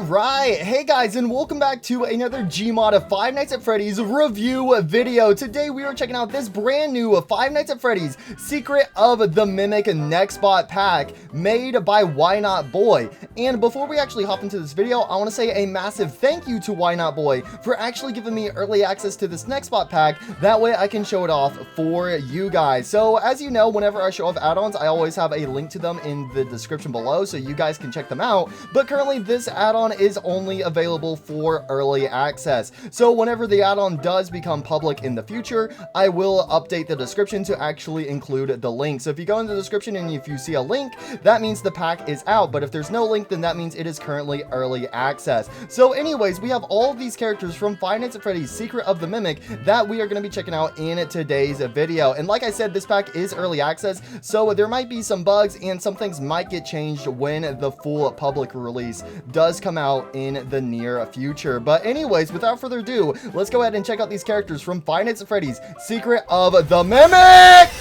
Alright, hey guys, and welcome back to another Gmod of Five Nights at Freddy's review video. Today we are checking out this brand new Five Nights at Freddy's Secret of the Mimic Nextbot pack made by Why Not Boy. And before we actually hop into this video, I want to say a massive thank you to Why Not Boy for actually giving me early access to this Nextbot pack. That way I can show it off for you guys. So as you know, whenever I show off add-ons, I always have a link to them in the description below so you guys can check them out. But currently this add-on is only available for early access. So whenever the add-on does become public in the future, I will update the description to actually include the link. So if you go in the description and if you see a link, that means the pack is out. But if there's no link, then that means it is currently early access. So anyways, we have all of these characters from Five Nights at Freddy's Secret of the Mimic that we are going to be checking out in today's video. And like I said, this pack is early access, so there might be some bugs and some things might get changed when the full public release does come out in the near future. But anyways, without further ado, let's go ahead and check out these characters from Five Nights at Freddy's Secret of the Mimic!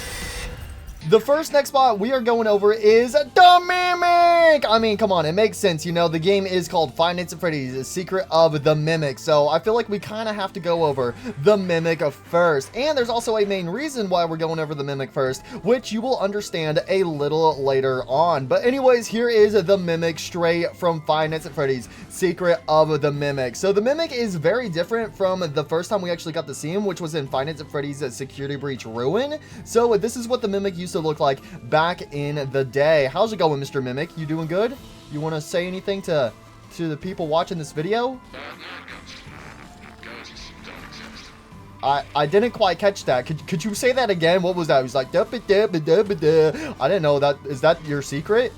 The first Nextbot we are going over is the Mimic! I mean, come on, it makes sense, you know, the game is called Five Nights at Freddy's Secret of the Mimic, so I feel like we kind of have to go over the Mimic first. And there's also a main reason why we're going over the Mimic first, which you will understand a little later on. But anyways, here is the Mimic straight from Five Nights at Freddy's Secret of the Mimic. So the Mimic is very different from the first time we actually got to see him, which was in Five Nights at Freddy's Security Breach Ruin. So this is what the Mimic used to look like back in the day. How's it going, Mr. Mimic? You doing good? You want to say anything to the people watching this video? I didn't quite catch that. Could you say that again? What was that? He was like, I didn't know that. Is that your secret?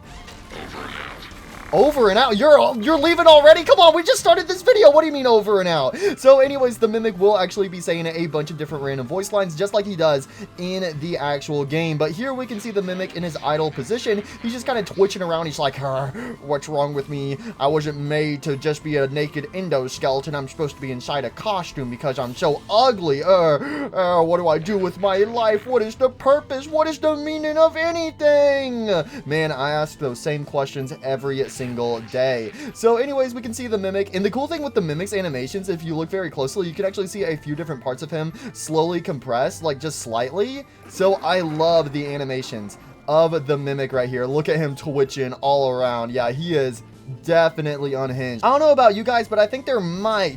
Over and out. You're leaving already? Come on, we just started this video. What do you mean over and out? So anyways, the Mimic will actually be saying a bunch of different random voice lines just like he does in the actual game. But here we can see the Mimic in his idle position. He's just kind of twitching around. He's like, what's wrong with me? I wasn't made to just be a naked endoskeleton. I'm supposed to be inside a costume because I'm so ugly. What do I do with my life? What is the purpose? What is the meaning of anything? Man, I ask those same questions every single day. So anyways, we can see the Mimic, and the cool thing with the Mimic's animations, if you look very closely, you can actually see a few different parts of him slowly compress, like just slightly. So I love the animations of the Mimic right here. Look at him twitching all around. Yeah, he is definitely unhinged. I don't know about you guys, but I think there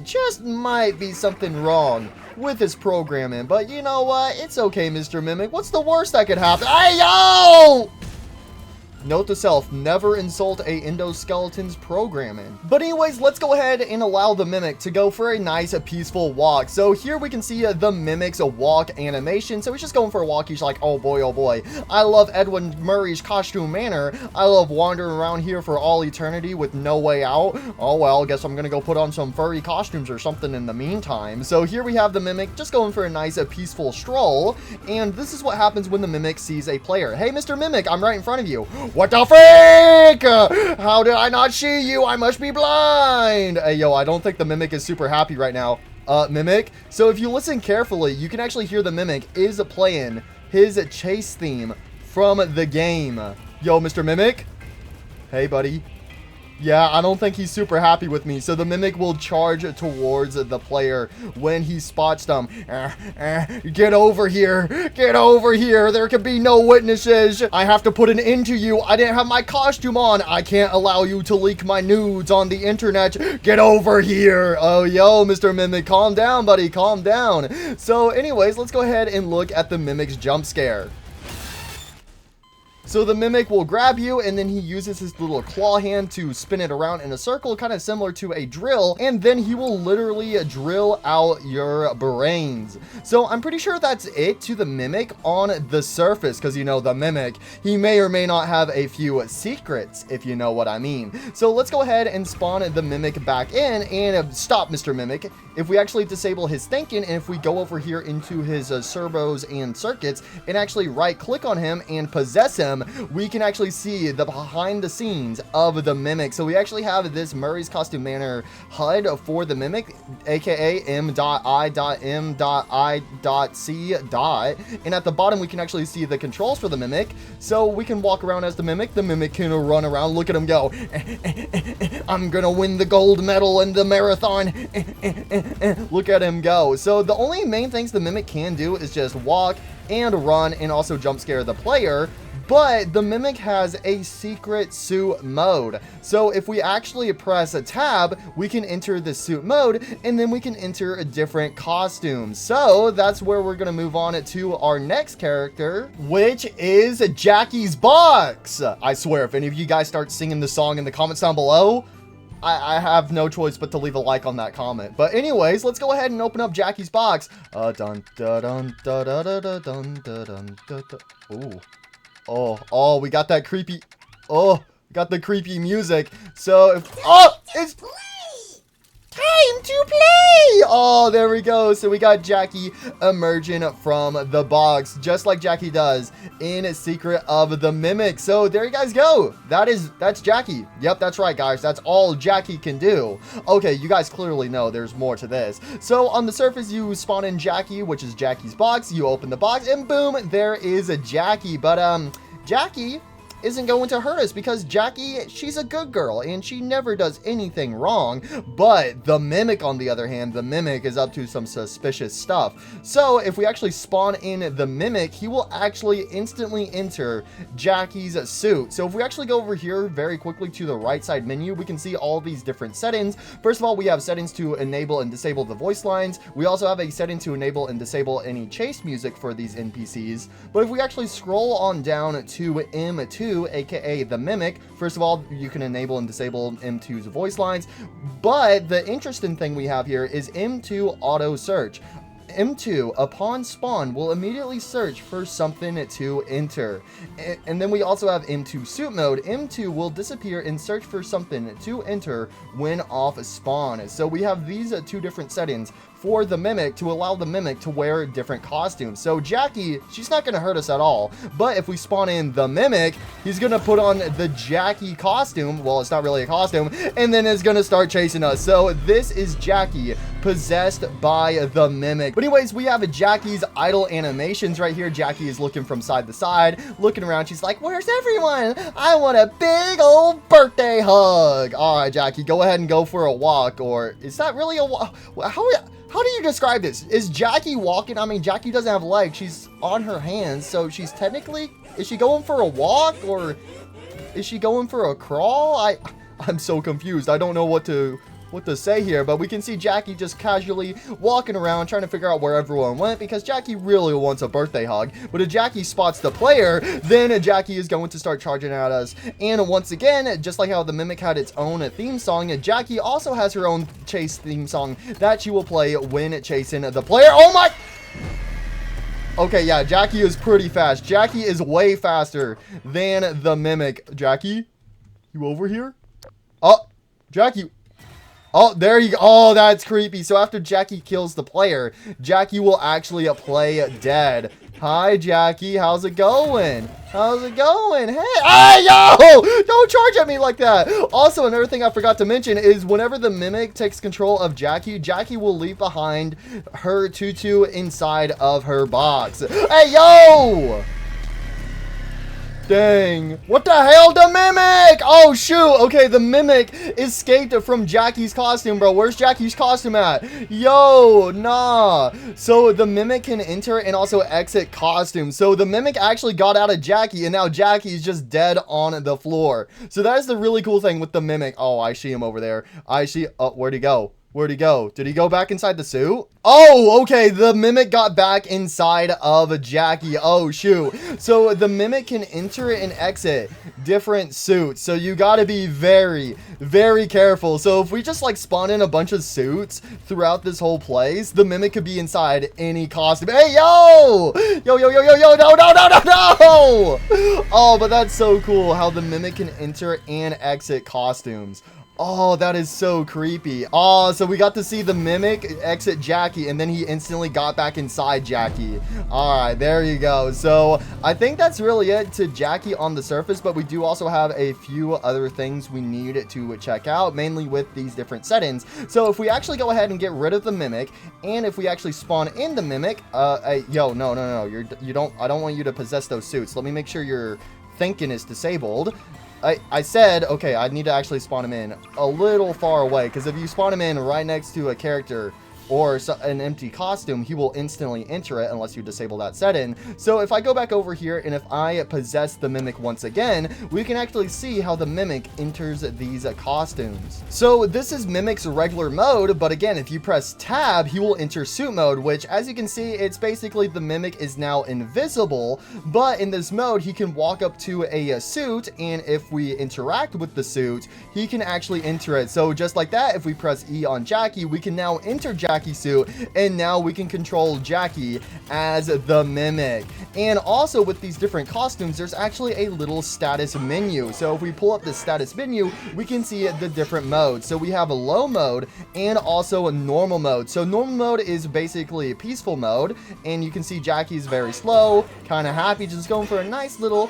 just might be something wrong with his programming, but you know what? It's okay, Mr. Mimic. What's the worst that could happen? Hey, yo! Note to self, never insult a endoskeleton's programming. But anyways, let's go ahead and allow the Mimic to go for a nice, peaceful walk. So here we can see the Mimic's walk animation. So he's just going for a walk. He's like, oh boy, I love Edwin Murray's costume manner. I love wandering around here for all eternity with no way out. Oh well, guess I'm gonna go put on some furry costumes or something in the meantime. So here we have the Mimic just going for a nice, peaceful stroll. And this is what happens when the Mimic sees a player. Hey, Mr. Mimic, I'm right in front of you. What the freak? How did I not see you? I must be blind. Hey, yo, I don't think the Mimic is super happy right now. Mimic. So if you listen carefully, you can actually hear the Mimic is playing his chase theme from the game. Yo, Mr. Mimic. Hey, buddy. Yeah, I don't think he's super happy with me. So the Mimic will charge towards the player when he spots them. Get over here. Get over here. There can be no witnesses. I have to put an end to you. I didn't have my costume on. I can't allow you to leak my nudes on the internet. Get over here. Oh, yo, Mr. Mimic, calm down, buddy. Calm down. So anyways, let's go ahead and look at the Mimic's jump scare. So the Mimic will grab you, and then he uses his little claw hand to spin it around in a circle, kind of similar to a drill, and then he will literally drill out your brains. So I'm pretty sure that's it to the Mimic on the surface, because you know the Mimic, he may or may not have a few secrets, if you know what I mean. So let's go ahead and spawn the Mimic back in, and stop, Mr. Mimic. If we actually disable his thinking, and if we go over here into his servos and circuits, and actually right-click on him and possess him, SOTM, we can actually see the behind the scenes of the Mimic. So we actually have this Murray's Costume Manor HUD for the Mimic, aka M.I.M.I.C. And at the bottom, we can actually see the controls for the Mimic. So we can walk around as the Mimic. The Mimic can run around. Look at him go. I'm gonna win the gold medal in the marathon. Look at him go. So the only main things the Mimic can do is just walk and run and also jump scare the player. But the Mimic has a secret suit mode. So if we actually press a tab, we can enter the suit mode, and then we can enter different costumes. So that's where we're gonna move on to our next character, which is Jackie's Box. I swear, if any of you guys start singing the song in the comments down below, I have no choice but to leave a like on that comment. But anyways, let's go ahead and open up Jackie's Box. Dun dun dun dun dun dun dun dun dun. Ooh. Oh, we got that creepy, got the creepy music. So, it's time to play! Oh, there we go. So we got Jackie emerging from the box, just like Jackie does in Secret of the Mimic. So there you guys go. That's Jackie. Yep, that's right, guys. That's all Jackie can do. Okay, you guys clearly know there's more to this. So on the surface, you spawn in Jackie, which is Jackie's box. You open the box, and boom, there is a Jackie. But Jackie isn't going to hurt us because Jackie, she's a good girl and she never does anything wrong. But the Mimic, on the other hand, the Mimic is up to some suspicious stuff. So if we actually spawn in the Mimic, he will actually instantly enter Jackie's suit. So if we actually go over here very quickly to the right side menu, we can see all these different settings. First of all, we have settings to enable and disable the voice lines. We also have a setting to enable and disable any chase music for these NPCs. But if we actually scroll on down to M2, aka the Mimic, first of all, you can enable and disable M2's voice lines. But the interesting thing we have here is M2 auto search. M2, upon spawn, will immediately search for something to enter. And then we also have M2 suit mode. M2 will disappear and search for something to enter when off spawn. So we have these two different settings for the Mimic to allow the Mimic to wear different costumes. So Jackie, she's not going to hurt us at all. But if we spawn in the Mimic, he's going to put on the Jackie costume. Well, it's not really a costume. And then is going to start chasing us. So this is Jackie possessed by the Mimic. But anyways, we have Jackie's idle animations right here. Jackie is looking from side to side, looking around. She's like, where's everyone? I want a big old birthday hug. All right, Jackie, go ahead and go for a walk. Or is that really a walk? How do you describe this? Is Jackie walking? I mean, Jackie doesn't have legs. She's on her hands. So she's technically, is she going for a walk or is she going for a crawl? I'm so confused. I don't know what to say here, but we can see Jackie just casually walking around trying to figure out where everyone went because Jackie really wants a birthday hug. But if Jackie spots the player, then Jackie is going to start charging at us. And once again, just like how the Mimic had its own theme song, Jackie also has her own chase theme song that she will play when chasing the player. Oh my! Okay, yeah, Jackie is pretty fast. Jackie is way faster than the Mimic. Jackie, you over here? Oh, Jackie. Oh, there you go. Oh, that's creepy. So after Jackie kills the player, Jackie will actually play dead. Hi, Jackie. How's it going? How's it going? Hey, yo! Don't charge at me like that. Also, another thing I forgot to mention is whenever the Mimic takes control of Jackie, Jackie will leave behind her tutu inside of her box. Hey, yo! Dang. What the hell? The Mimic! Oh, shoot. Okay, the Mimic escaped from Jackie's costume, bro. Where's Jackie's costume at? Yo, nah. So the Mimic can enter and also exit costumes. So the Mimic actually got out of Jackie, and now Jackie is just dead on the floor. So that is the really cool thing with the Mimic. Oh, I see him over there. I see. Oh, where'd he go? Where'd he go? Did he go back inside the suit? Oh, okay. The Mimic got back inside of Jackie. Oh, shoot. So the Mimic can enter and exit different suits. So you got to be very, very careful. So if we just like spawn in a bunch of suits throughout this whole place, the Mimic could be inside any costume. Hey, yo! Yo, yo, yo, yo, yo. No, no, no, no, no! Oh, but that's so cool how the Mimic can enter and exit costumes. Oh, that is so creepy. Oh, so we got to see the Mimic exit Jackie, and then he instantly got back inside Jackie. All right, there you go. So I think that's really it to Jackie on the surface, but we do also have a few other things we need to check out, mainly with these different settings. So if we actually go ahead and get rid of the Mimic, and if we actually spawn in the Mimic, yo, no, I don't want you to possess those suits. Let me make sure your thinking is disabled. I said, okay, I need to actually spawn him in a little far away, because if you spawn him in right next to a character or an empty costume, he will instantly enter it unless you disable that setting. So if I go back over here and if I possess the Mimic once again, we can actually see how the Mimic enters these costumes. So this is Mimic's regular mode, but again, if you press tab, he will enter suit mode, which as you can see, it's basically the Mimic is now invisible, but in this mode, he can walk up to a suit, and if we interact with the suit, he can actually enter it. So just like that, if we press E on Jackie, we can now enter Jackie suit, and now we can control Jackie as the Mimic. And also with these different costumes, there's actually a little status menu. So if we pull up the status menu, we can see the different modes. So we have a low mode and also a normal mode. So normal mode is basically a peaceful mode, and you can see Jackie's very slow, kind of happy, just going for a nice little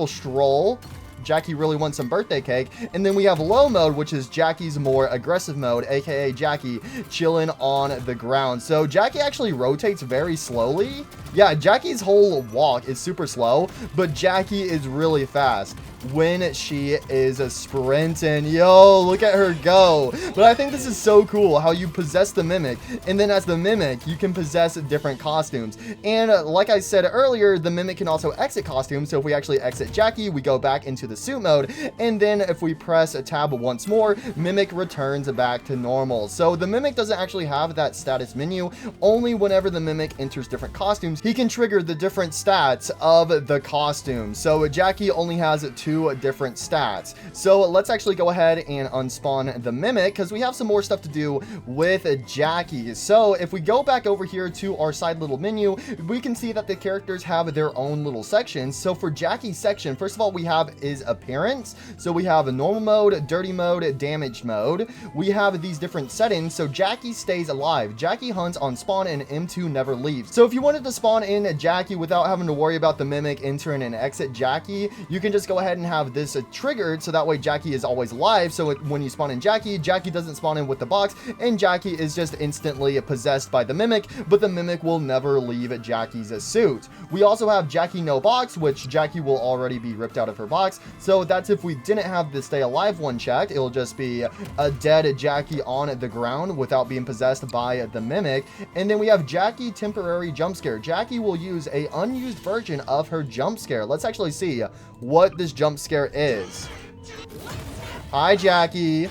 stroll. Jackie really wants some birthday cake. And then we have low mode, which is Jackie's more aggressive mode, aka Jackie chilling on the ground. So Jackie actually rotates very slowly. Yeah, Jackie's whole walk is super slow, but Jackie is really fast when she is sprinting. Yo, look at her go. But I think this is so cool how you possess the Mimic, and then as the Mimic, you can possess different costumes. And like I said earlier, the Mimic can also exit costumes. So if we actually exit Jackie, we go back into the suit mode, and then if we press tab once more, Mimic returns back to normal. So the Mimic doesn't actually have that status menu. Only whenever the Mimic enters different costumes, he can trigger the different stats of the costume. So Jackie only has 2 different stats. So let's actually go ahead and unspawn the Mimic, because we have some more stuff to do with Jackie. So if we go back over here to our side little menu, we can see that the characters have their own little sections. So for Jackie's section, first of all, we have is appearance. So we have a normal mode, dirty mode, damaged mode. We have these different settings. So Jackie stays alive. Jackie hunts on spawn, and M2 never leaves. So if you wanted to spawn in Jackie without having to worry about the Mimic entering and exit Jackie, you can just go ahead and have this triggered, so that way Jackie is always alive. So when you spawn in Jackie, Jackie doesn't spawn in with the box, and Jackie is just instantly possessed by the Mimic, but the Mimic will never leave Jackie's suit. We also have Jackie no box, which Jackie will already be ripped out of her box. So that's if we didn't have the stay alive one checked. It'll just be a dead Jackie on the ground without being possessed by the Mimic. And then we have Jackie temporary jump scare. Jackie will use a unused version of her jump scare. Let's actually see what this jump scare is. Hi, Jackie.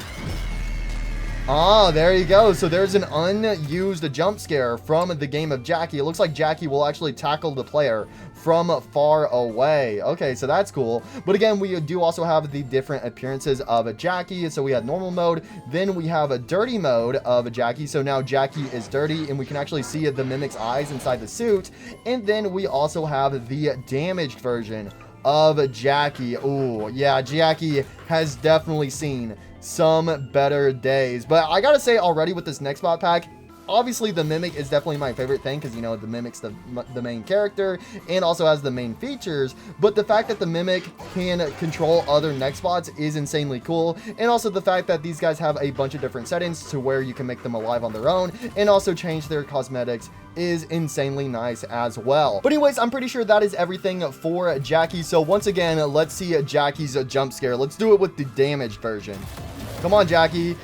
Ah, there you go. So there's an unused jump scare from the game of Jackie. It looks like Jackie will actually tackle the player from far away. Okay, so that's cool. But again, we do also have the different appearances of Jackie. So we have normal mode, then we have a dirty mode of Jackie. So now Jackie is dirty, and we can actually see the Mimic's eyes inside the suit. And then we also have the damaged version of Jackie. Oh, yeah, Jackie has definitely seen some better days. But I gotta say already with this Nextbot pack, obviously the Mimic is definitely my favorite thing, because, you know, the Mimic's the main character and also has the main features. But the fact that the Mimic can control other Nextbots is insanely cool. And also the fact that these guys have a bunch of different settings to where you can make them alive on their own and also change their cosmetics is insanely nice as well. But anyways, I'm pretty sure that is everything for Jackie. So once again, let's see Jackie's jump scare. Let's do it with the damaged version. Come on, Jackie.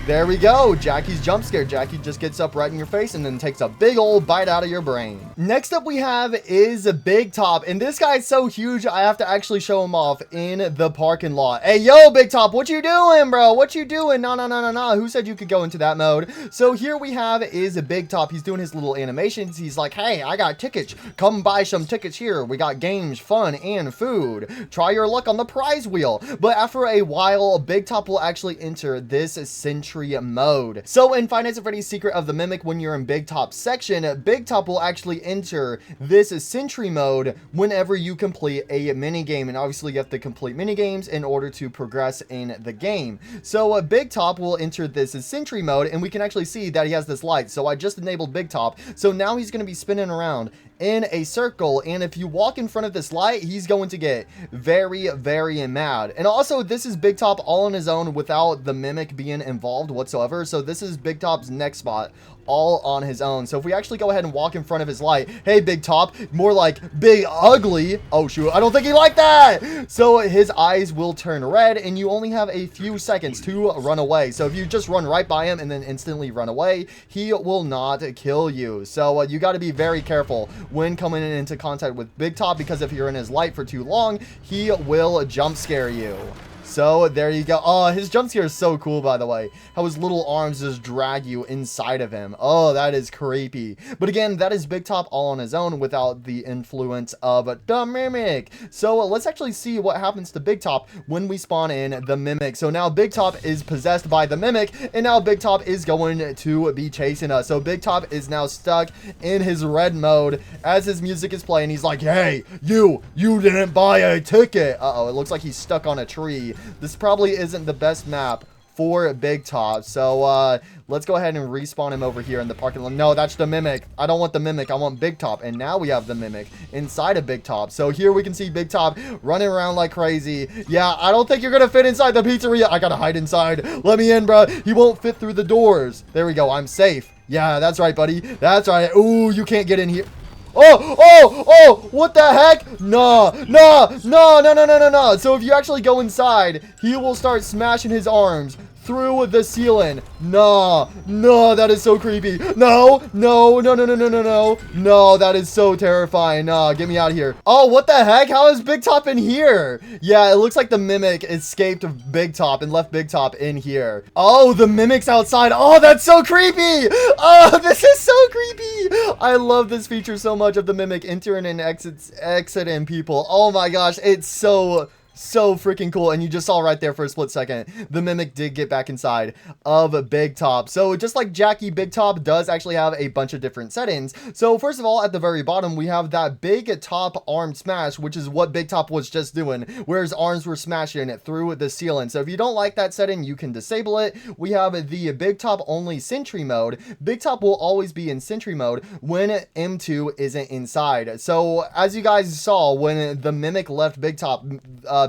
There we go. Jackie's jump scare. Jackie just gets up right in your face and then takes a big old bite out of your brain. Next up we have is Big Top, and this guy's so huge I have to actually show him off in the parking lot. Hey, yo, Big Top, what you doing, bro? What you doing? No. Who said you could go into that mode? So here we have is Big Top. He's doing his little animations. He's like, hey, I got tickets. Come buy some tickets here. We got games, fun, and food. Try your luck on the prize wheel. But after a while, Big Top will actually enter this central Sentry mode. So in Five Nights at Freddy's Secret of the Mimic, when you're in Big Top's section, Big Top will actually enter this Sentry mode whenever you complete a minigame, and obviously you have to complete minigames in order to progress in the game. So Big Top will enter this Sentry mode, and we can actually see that he has this light. So I just enabled Big Top, so now he's going to be spinning around in a circle, and if you walk in front of this light, he's going to get very, very mad. And also, this is Big Top all on his own without the Mimic being involved whatsoever. So this is Big Top's Nextbot all on his own. So if we actually go ahead and walk in front of his light, hey Big Top, more like Big Ugly. Oh shoot, I don't think he liked that. So his eyes will turn red, and you only have a few seconds to run away. So if you just run right by him and then instantly run away, he will not kill you. So you got to be very careful when coming into contact with Big Top, because if you're in his light for too long, he will jump scare you. So there you go. Oh, his jump scare is so cool, by the way. How his little arms just drag you inside of him. Oh, that is creepy. But again, that is Big Top all on his own without the influence of the Mimic. So let's actually see what happens to Big Top when we spawn in the Mimic. So now Big Top is possessed by the Mimic, and now Big Top is going to be chasing us. So Big Top is now stuck in his red mode as his music is playing. He's like, hey, you didn't buy a ticket. Uh-oh, it looks like he's stuck on a tree. This probably isn't the best map for Big Top. So let's go ahead and respawn him over here in the parking lot. No, that's the Mimic. I don't want the Mimic. I want Big Top. And now we have the Mimic inside of Big Top. So here we can see Big Top running around like crazy. Yeah, I don't think you're going to fit inside the pizzeria. I got to hide inside. Let me in, bro. He won't fit through the doors. There we go. I'm safe. Yeah, that's right, buddy. That's right. Ooh, you can't get in here. Oh, what the heck? No. So if you actually go inside, he will start smashing his arms through the ceiling. No, that is so creepy. No, that is so terrifying. No, get me out of here. Oh, what the heck? How is Big Top in here? Yeah, it looks like the Mimic escaped Big Top and left Big Top in here. Oh, the Mimic's outside. Oh, that's so creepy. Oh, this is so creepy. I love this feature so much of the Mimic entering and exiting people. Oh my gosh, it's so freaking cool. And you just saw right there for a split second, the Mimic did get back inside of Big Top. So just like Jackie, Big Top does actually have a bunch of different settings. So first of all, at the very bottom, we have that Big Top arm smash, which is what Big Top was just doing, where his arms were smashing it through the ceiling. So if you don't like that setting, you can disable it. We have the Big Top only Sentry mode. Big Top will always be in Sentry mode when M2 isn't inside. So as you guys saw, when the Mimic left Big Top,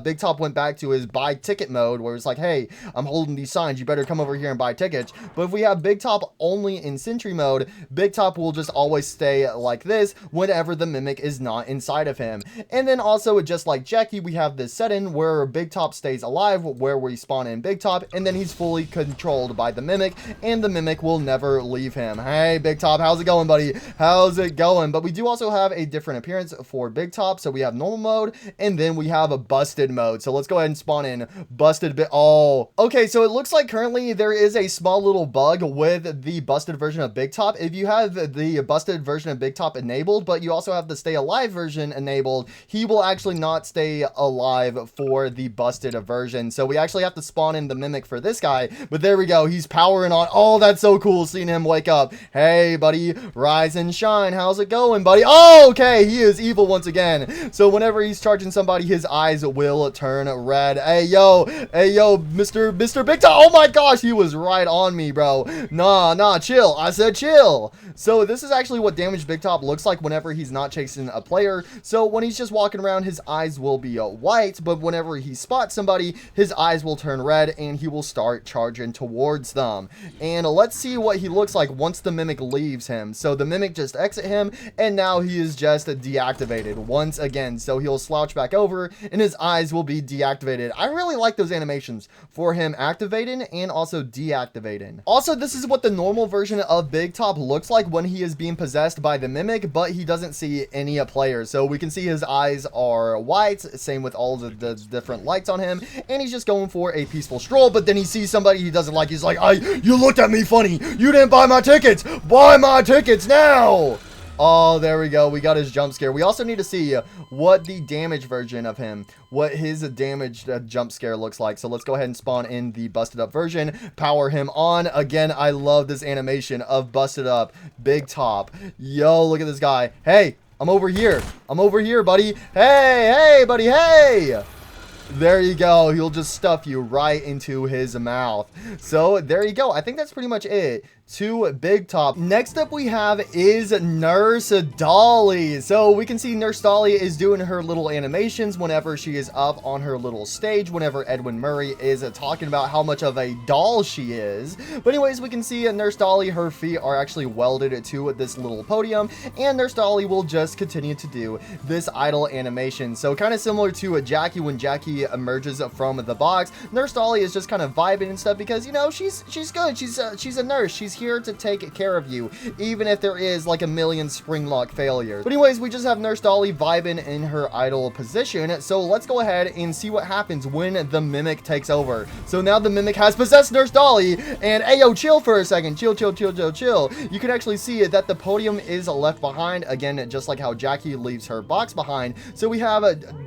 Big Top went back to his buy ticket mode, where it's like, hey, I'm holding these signs, you better come over here and buy tickets. But if we have Big Top only in Sentry mode, Big Top will just always stay like this whenever the Mimic is not inside of him. And then also, just like Jackie, we have this setting where Big Top stays alive, where we spawn in Big Top, and then he's fully controlled by the Mimic, and the Mimic will never leave him. Hey, Big Top, how's it going, buddy? How's it going? But we do also have a different appearance for Big Top. So we have normal mode, and then we have a busted mode. So let's go ahead and spawn in busted bit. Oh, okay. So it looks like currently there is a small little bug with the busted version of Big Top. If you have the busted version of Big Top enabled, but you also have the stay alive version enabled, he will actually not stay alive for the busted version. So we actually have to spawn in the Mimic for this guy, but there we go. He's powering on. Oh, that's so cool seeing him wake up. Hey, buddy, rise and shine. How's it going, buddy? Oh, okay. He is evil once again. So whenever he's charging somebody, his eyes will turn red. Hey yo, Mr. Big Top. Oh my gosh, he was right on me, bro. Nah, chill. I said chill. So this is actually what damaged Big Top looks like whenever he's not chasing a player. So when he's just walking around, his eyes will be white, but whenever he spots somebody, his eyes will turn red and he will start charging towards them. And let's see what he looks like once the Mimic leaves him. So the Mimic just exit him, and now he is just deactivated once again. So he'll slouch back over and his eyes will be deactivated. I really like those animations for him activating and also deactivating. Also, this is what the normal version of Big Top looks like when he is being possessed by the Mimic, but he doesn't see any players. So we can see his eyes are white, same with all the different lights on him, and he's just going for a peaceful stroll. But then he sees somebody he doesn't like. He's like, you looked at me funny. You didn't buy my tickets. Buy my tickets now. Oh, there we go. We got his jump scare. We also need to see what the damage version of him, what his damaged jump scare looks like. So let's go ahead and spawn in the busted up version, power him on. Again, I love this animation of busted up, big top. Yo, look at this guy. Hey, I'm over here. I'm over here, buddy. Hey, buddy, hey. There you go. He'll just stuff you right into his mouth. So there you go. I think that's pretty much it. To big top. Next up we have is Nurse Dollie. So we can see Nurse Dollie is doing her little animations whenever she is up on her little stage, whenever Edwin Murray is talking about how much of a doll she is. But anyways, we can see Nurse Dollie, her feet are actually welded to this little podium, and Nurse Dollie will just continue to do this idle animation. So kind of similar to Jackie when Jackie emerges from the box. Nurse Dollie is just kind of vibing and stuff because, you know, she's good. She's a nurse. She's here to take care of you, even if there is like a million Springlock failures. But anyways, we just have Nurse Dollie vibing in her idle position. So let's go ahead and see what happens when the Mimic takes over. So now the Mimic has possessed Nurse Dollie, and ayo, chill for a second. Chill. You can actually see that the podium is left behind, again, just like how Jackie leaves her box behind. So we have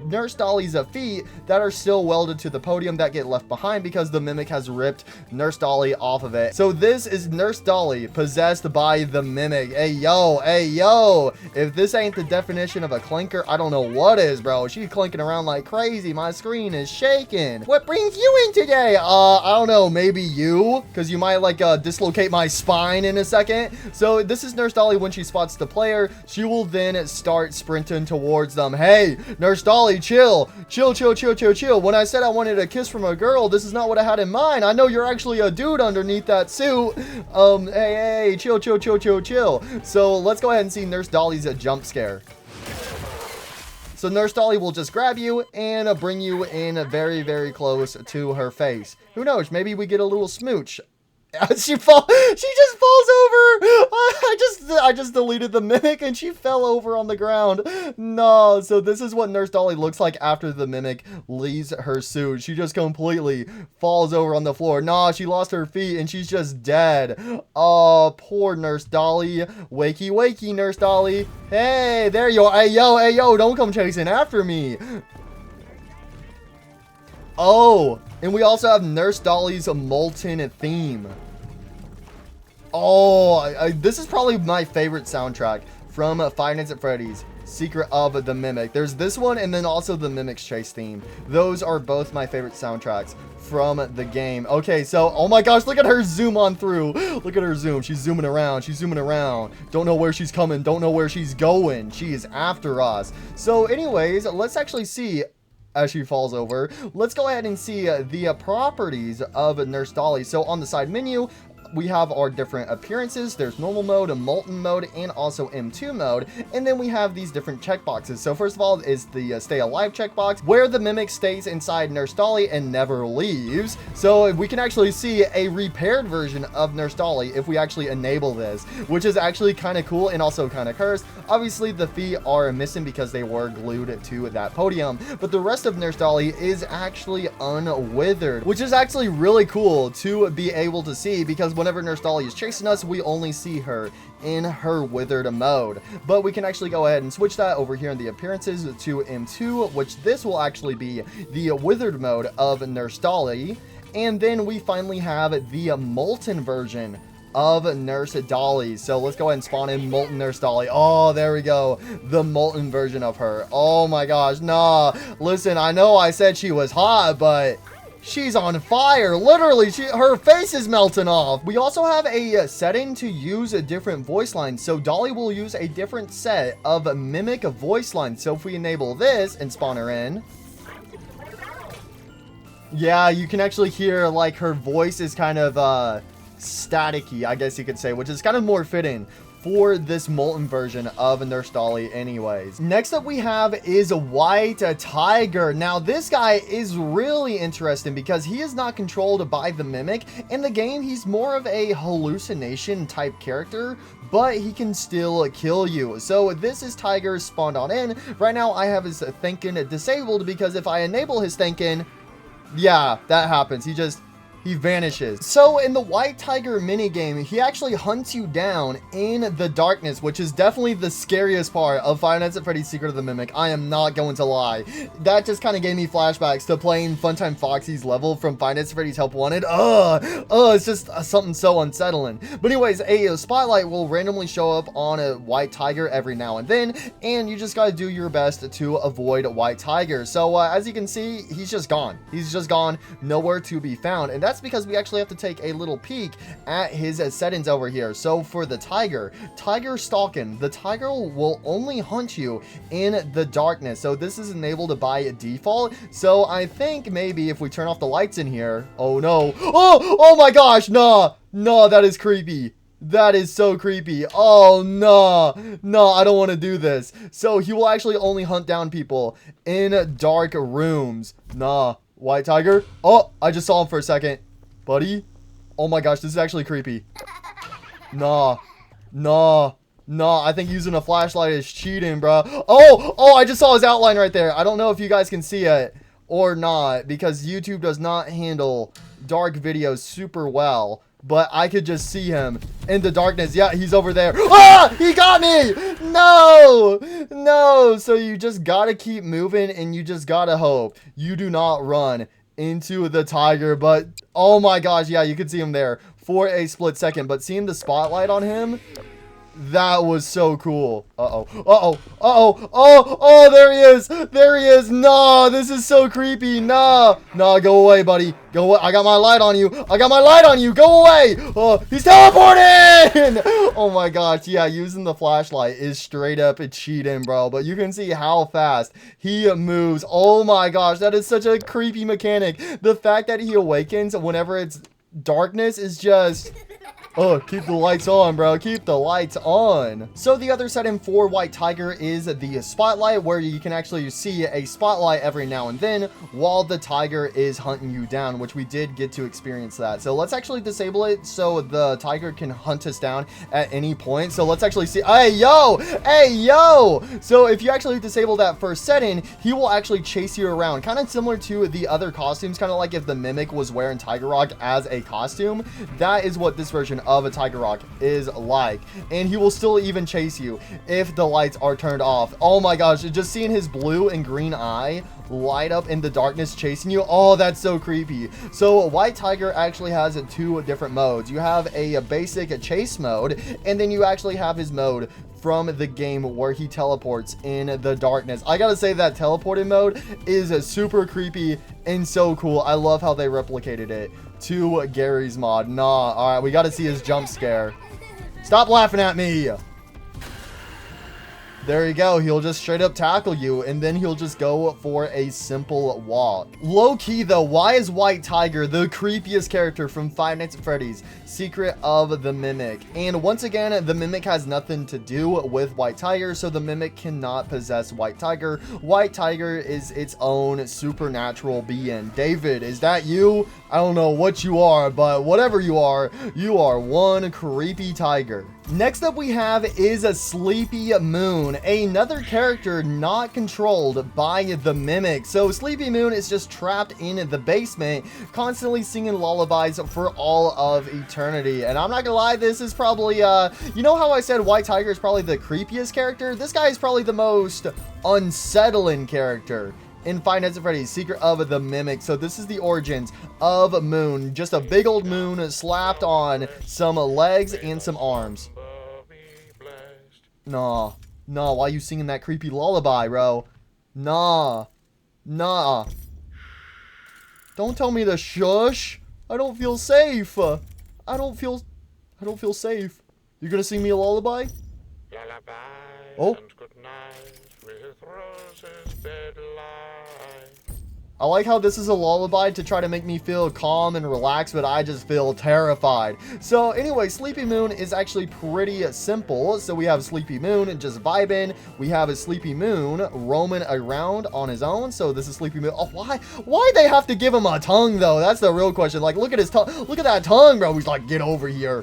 Nurse Dollie's feet that are still welded to the podium that get left behind because the Mimic has ripped Nurse Dollie off of it. So this is Nurse Dollie possessed by the Mimic. Hey yo, if this ain't the definition of a clinker, I don't know what is, bro. She's clinking around like crazy. My screen is shaking. What brings you in today? I don't know, maybe you, because you might like dislocate my spine in a second. So this is Nurse Dollie. When she spots the player, she will then start sprinting towards them. Hey, Nurse Dollie, chill. When I said I wanted a kiss from a girl, this is not what I had in mind. I know you're actually a dude underneath that suit. Hey, chill. So let's go ahead and see Nurse Dollie's jump scare. So Nurse Dollie will just grab you and bring you in very, very close to her face. Who knows? Maybe we get a little smooch. She just falls over. I just deleted the Mimic and she fell over on the ground. No, so this is what Nurse Dollie looks like after the Mimic leaves her suit. She just completely falls over on the floor. Nah, she lost her feet and she's just dead. Oh, poor Nurse Dollie. Wakey, Nurse Dollie. Hey, there you are. Hey, yo, don't come chasing after me. Oh, and we also have Nurse Dollie's Molten theme. Oh, this is probably my favorite soundtrack from Five Nights at Freddy's Secret of the Mimic. There's this one and then also the Mimic's Chase theme. Those are both my favorite soundtracks from the game. Okay, so, oh my gosh, look at her zoom on through. Look at her zoom. She's zooming around. Don't know where she's coming. Don't know where she's going. She is after us. So anyways, let's actually see as she falls over. Let's go ahead and see the properties of Nurse Dollie. So on the side menu, we have our different appearances. There's normal mode, a molten mode, and also M2 mode. And then we have these different checkboxes. So first of all is the stay alive checkbox, where the Mimic stays inside Nurse Dollie and never leaves. So we can actually see a repaired version of Nurse Dollie if we actually enable this, which is actually kind of cool and also kind of cursed. Obviously the feet are missing because they were glued to that podium, but the rest of Nurse Dollie is actually unwithered, which is actually really cool to be able to see, because whenever Nurse Dollie is chasing us, we only see her in her withered mode. But we can actually go ahead and switch that over here in the appearances to M2, which this will actually be the withered mode of Nurse Dollie. And then we finally have the molten version of Nurse Dollie. So let's go ahead and spawn in molten Nurse Dollie. Oh, there we go. The molten version of her. Oh my gosh. Nah, listen, I know I said she was hot, but she's on fire. Literally, her face is melting off. We also have a setting to use a different voice line. So Dollie will use a different set of Mimic voice lines. So if we enable this and spawn her in, yeah, you can actually hear like her voice is kind of staticky, I guess you could say, which is kind of more fitting for this molten version of Nurse Dollie anyways. Next up we have is White Tiger. Now this guy is really interesting because he is not controlled by the Mimic. In the game, he's more of a hallucination type character, but he can still kill you. So this is Tiger spawned on in. Right now I have his thinking disabled because if I enable his thinking, yeah, that happens. He he vanishes. So in the White Tiger minigame, he actually hunts you down in the darkness, which is definitely the scariest part of Five Nights at Freddy's Secret of the Mimic. I am not going to lie. That just kind of gave me flashbacks to playing Funtime Foxy's level from Five Nights at Freddy's Help Wanted. It's just something so unsettling. But anyways, a spotlight will randomly show up on a White Tiger every now and then, and you just gotta do your best to avoid White Tiger. So as you can see, he's just gone. He's just gone, nowhere to be found, and that's because we actually have to take a little peek at his settings over here. So for the tiger stalking, the tiger will only hunt you in the darkness. So this is enabled by default. So I think maybe if we turn off the lights in here, oh no, oh my gosh, no, that is creepy. That is so creepy. Oh, no, I don't want to do this. So he will actually only hunt down people in dark rooms. Nah, White Tiger. Oh, I just saw him for a second. Buddy. Oh my gosh, this is actually creepy. Nah, I think using a flashlight is cheating, bro. Oh, I just saw his outline right there. I don't know if you guys can see it or not, because YouTube does not handle dark videos super well. But I could just see him in the darkness. Yeah, he's over there. Ah! He got me! No! So you just gotta keep moving, and you just gotta hope you do not run into the tiger. But, oh my gosh, yeah, you could see him there for a split second. But seeing the spotlight on him, that was so cool. Oh, there he is. No, this is so creepy. No, go away, buddy. Go away. I got my light on you. Go away. Oh, he's teleporting. Oh my gosh. Yeah, using the flashlight is straight up a cheating, bro. But you can see how fast he moves. Oh my gosh. That is such a creepy mechanic. The fact that he awakens whenever it's darkness is just... Oh, keep the lights on, bro. Keep the lights on. So the other setting for White Tiger is the spotlight, where you can actually see a spotlight every now and then while the tiger is hunting you down, which we did get to experience that. So let's actually disable it so the tiger can hunt us down at any point. So let's actually see. Hey, yo! So if you actually disable that first setting, he will actually chase you around. Kind of similar to the other costumes, kind of like if the Mimic was wearing Tiger Rock as a costume. That is what this version of a Tiger Rock is like, and he will still even chase you if the lights are turned off. Oh my gosh, just seeing his blue and green eye light up in the darkness chasing you, oh, that's so creepy. So White Tiger actually has two different modes. You have a basic chase mode, and then you actually have his mode from the game where he teleports in the darkness. I gotta say that teleporting mode is super creepy and so cool. I love how they replicated it to Gary's mod. All right, we gotta see his jump scare. Stop laughing at me. There you go. He'll just straight up tackle you, and then he'll just go for a simple walk. Low key though, why is White Tiger the creepiest character from Five Nights at Freddy's Secret of the Mimic? And once again, the Mimic has nothing to do with White Tiger, so the Mimic cannot possess White Tiger. White Tiger is its own supernatural being. David, is that you? I don't know what you are, but whatever you are one creepy tiger. Next up we have is a Sleepy Moon, another character not controlled by the Mimic. So Sleepy Moon is just trapped in the basement, constantly singing lullabies for all of eternity. And I'm not gonna lie, this is probably, you know how I said White Tiger is probably the creepiest character? This guy is probably the most unsettling character in Five Nights at Freddy's Secret of the Mimic. So this is the origins of Moon. Just a big old moon slapped on some legs and some arms. Nah, why are you singing that creepy lullaby, bro? Nah. Don't tell me to shush. I don't feel safe. I don't feel safe. You're gonna sing me a lullaby? Lullaby. Oh. And good night with roses bed light. I like how this is a lullaby to try to make me feel calm and relaxed, but I just feel terrified. So anyway, Sleepy Moon is actually pretty simple. So we have Sleepy Moon just vibing. We have a Sleepy Moon roaming around on his own. So this is Sleepy Moon. Oh, why they have to give him a tongue though? That's the real question. Like, look at his tongue. Look at that tongue, bro. He's like, get over here.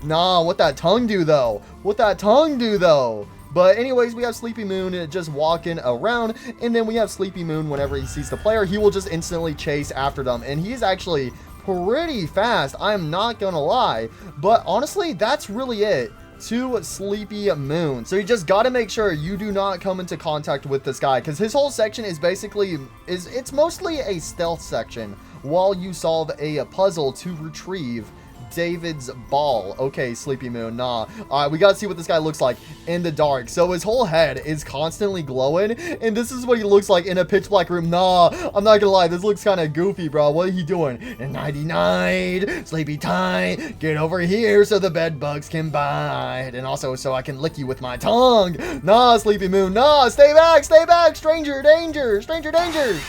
Nah, what that tongue do though? But anyways, we have Sleepy Moon just walking around, and then we have Sleepy Moon whenever he sees the player, he will just instantly chase after them, and he's actually pretty fast, I'm not gonna lie. But honestly, that's really it to Sleepy Moon. So you just got to make sure you do not come into contact with this guy, because his whole section is basically it's mostly a stealth section while you solve a puzzle to retrieve David's ball. Okay, Sleepy Moon, nah. Alright, we gotta see what this guy looks like in the dark. So his whole head is constantly glowing, and this is what he looks like in a pitch black room. Nah, I'm not gonna lie, this looks kind of goofy, bro. What are you doing? Nighty night, sleepy time, get over here so the bed bugs can bite, and also so I can lick you with my tongue. Nah, Sleepy Moon, nah, stay back, stranger danger, stranger danger.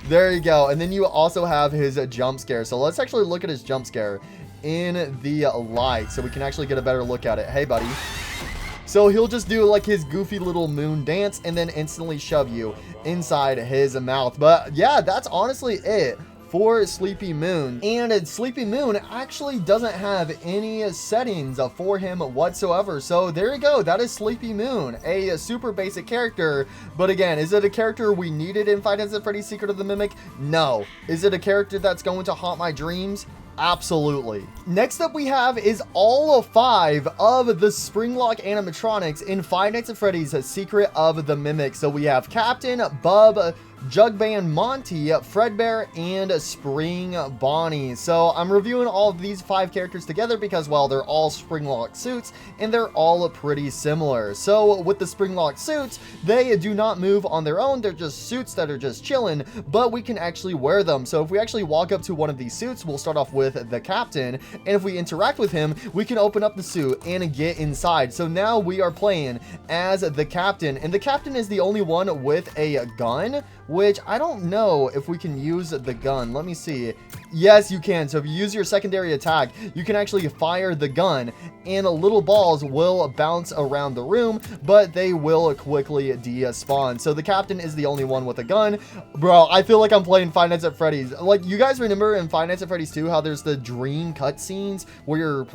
There you go. And then you also have his jump scare. So let's actually look at his jump scare in the light so we can actually get a better look at it. Hey, buddy. So he'll just do like his goofy little moon dance and then instantly shove you inside his mouth. But yeah, that's honestly it for Sleepy Moon. And Sleepy Moon actually doesn't have any settings for him whatsoever. So there you go. That is Sleepy Moon, a super basic character. But again, is it a character we needed in Five Nights at Freddy's Secret of the Mimic? No. Is it a character that's going to haunt my dreams? Absolutely. Next up we have is all 5 of the Springlock animatronics in Five Nights at Freddy's Secret of the Mimic. So we have Captain, Bub, Jugband Monty, Fredbear, and Spring Bonnie. So I'm reviewing all of these 5 characters together because, well, they're all Springlock suits and they're all pretty similar. So with the Springlock suits, they do not move on their own. They're just suits that are just chilling, but we can actually wear them. So if we actually walk up to one of these suits, we'll start off with the Captain, and if we interact with him, we can open up the suit and get inside. So now we are playing as the Captain, and the Captain is the only one with a gun, which I don't know if we can use the gun. Let me see. Yes, you can. So if you use your secondary attack, you can actually fire the gun, and little balls will bounce around the room, but they will quickly despawn. So the Captain is the only one with a gun. Bro, I feel like I'm playing Five Nights at Freddy's. Like, you guys remember in Five Nights at Freddy's 2 how there's the dream cutscenes where you're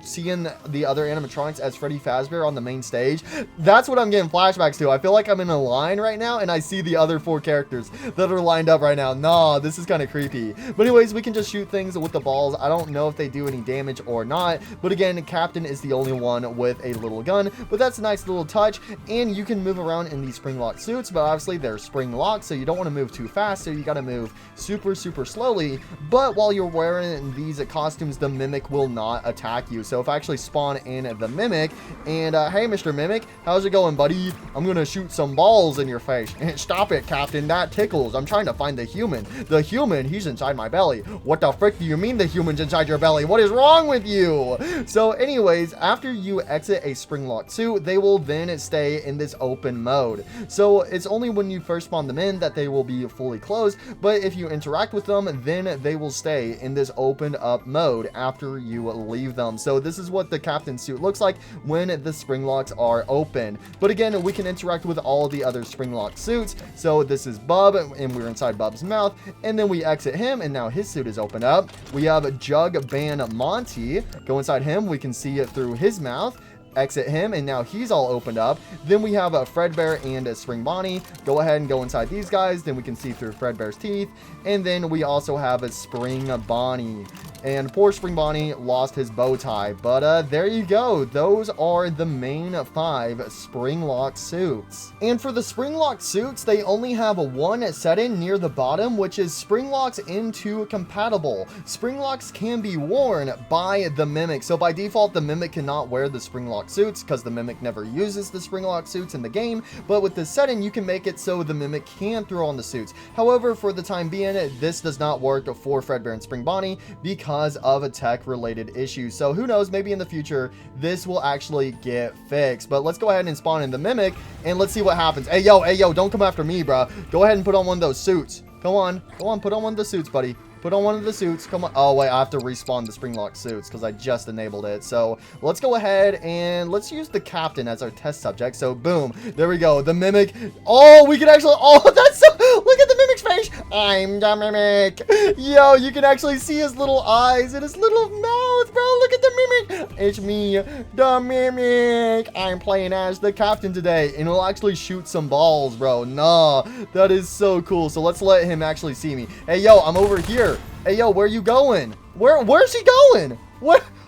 seeing the other animatronics as Freddy Fazbear on the main stage? That's what I'm getting flashbacks to. I feel like I'm in a line right now, and I see the other 4 characters that are lined up right now. Nah, this is kind of creepy. But anyways, we can just shoot things with the balls. I don't know if they do any damage or not, but again, Captain is the only one with a little gun, but that's a nice little touch. And you can move around in these Springlock suits, but obviously they're spring locked, so you don't want to move too fast, so you got to move super slowly. But while you're wearing these costumes, the Mimic will not attack you. So if I actually spawn in the Mimic, and hey, Mr. Mimic, how's it going, buddy? I'm gonna shoot some balls in your face. Stop it, Captain, that tickles. I'm trying to find the human. The human, he's inside my belly. What the frick do you mean the human's inside your belly? What is wrong with you? So anyways, after you exit a Springlock suit, they will then stay in this open mode. So it's only when you first spawn them in that they will be fully closed, but if you interact with them, then they will stay in this opened up mode after you leave them. So this is what the Captain suit looks like when the Springlocks are open. But again, we can interact with all the other Springlock suits. So this is Bub, and we're inside Bub's mouth, and then we exit him, and now his suit is opened up. We have Jugband Monty. Go inside him, we can see it through his mouth. Exit him, and now he's all opened up. Then we have a Fredbear and a Spring Bonnie. Go ahead and go inside these guys, then we can see through Fredbear's teeth. And then we also have a Spring Bonnie. And poor Spring Bonnie lost his bow tie. But there you go. Those are the main 5 Springlock suits. And for the Springlock suits, they only have one setting near the bottom, which is Springlocks into compatible. Springlocks can be worn by the Mimic. So by default, the Mimic cannot wear the Springlock suits because the Mimic never uses the Springlock suits in the game. But with this setting, you can make it so the Mimic can throw on the suits. However, for the time being, this does not work for Fredbear and Spring Bonnie because of a tech-related issue. So who knows, maybe in the future, this will actually get fixed. But let's go ahead and spawn in the Mimic, and let's see what happens. Hey, yo, don't come after me, bro. Go ahead and put on one of those suits. Come on, put on one of the suits, buddy. Put on one of the suits. Come on. Oh, wait, I have to respawn the Springlock suits because I just enabled it. So let's go ahead and let's use the Captain as our test subject. So boom, there we go. The Mimic. Oh, we can actually, oh, that's so, look at the Mimic's face. I'm the Mimic. Yo, you can actually see his little eyes and his little mouth. mouth, bro. Look at the Mimic. It's me, the Mimic. I'm playing as the captain today, and he'll actually shoot some balls, bro. Nah, that is so cool. So let's let him actually see me. Hey, yo, I'm over here. Hey, yo, where you going? Where's he going?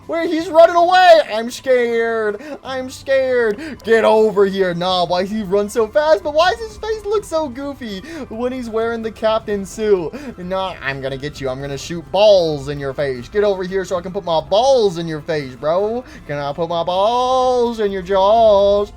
Where he's running away. I'm scared. I'm scared. Get over here. Nah, why does he run so fast? But why does his face look so goofy when he's wearing the captain suit? Nah, I'm gonna get you. I'm gonna shoot balls in your face. Get over here so I can put my balls in your face, bro. Can I put my balls in your jaws?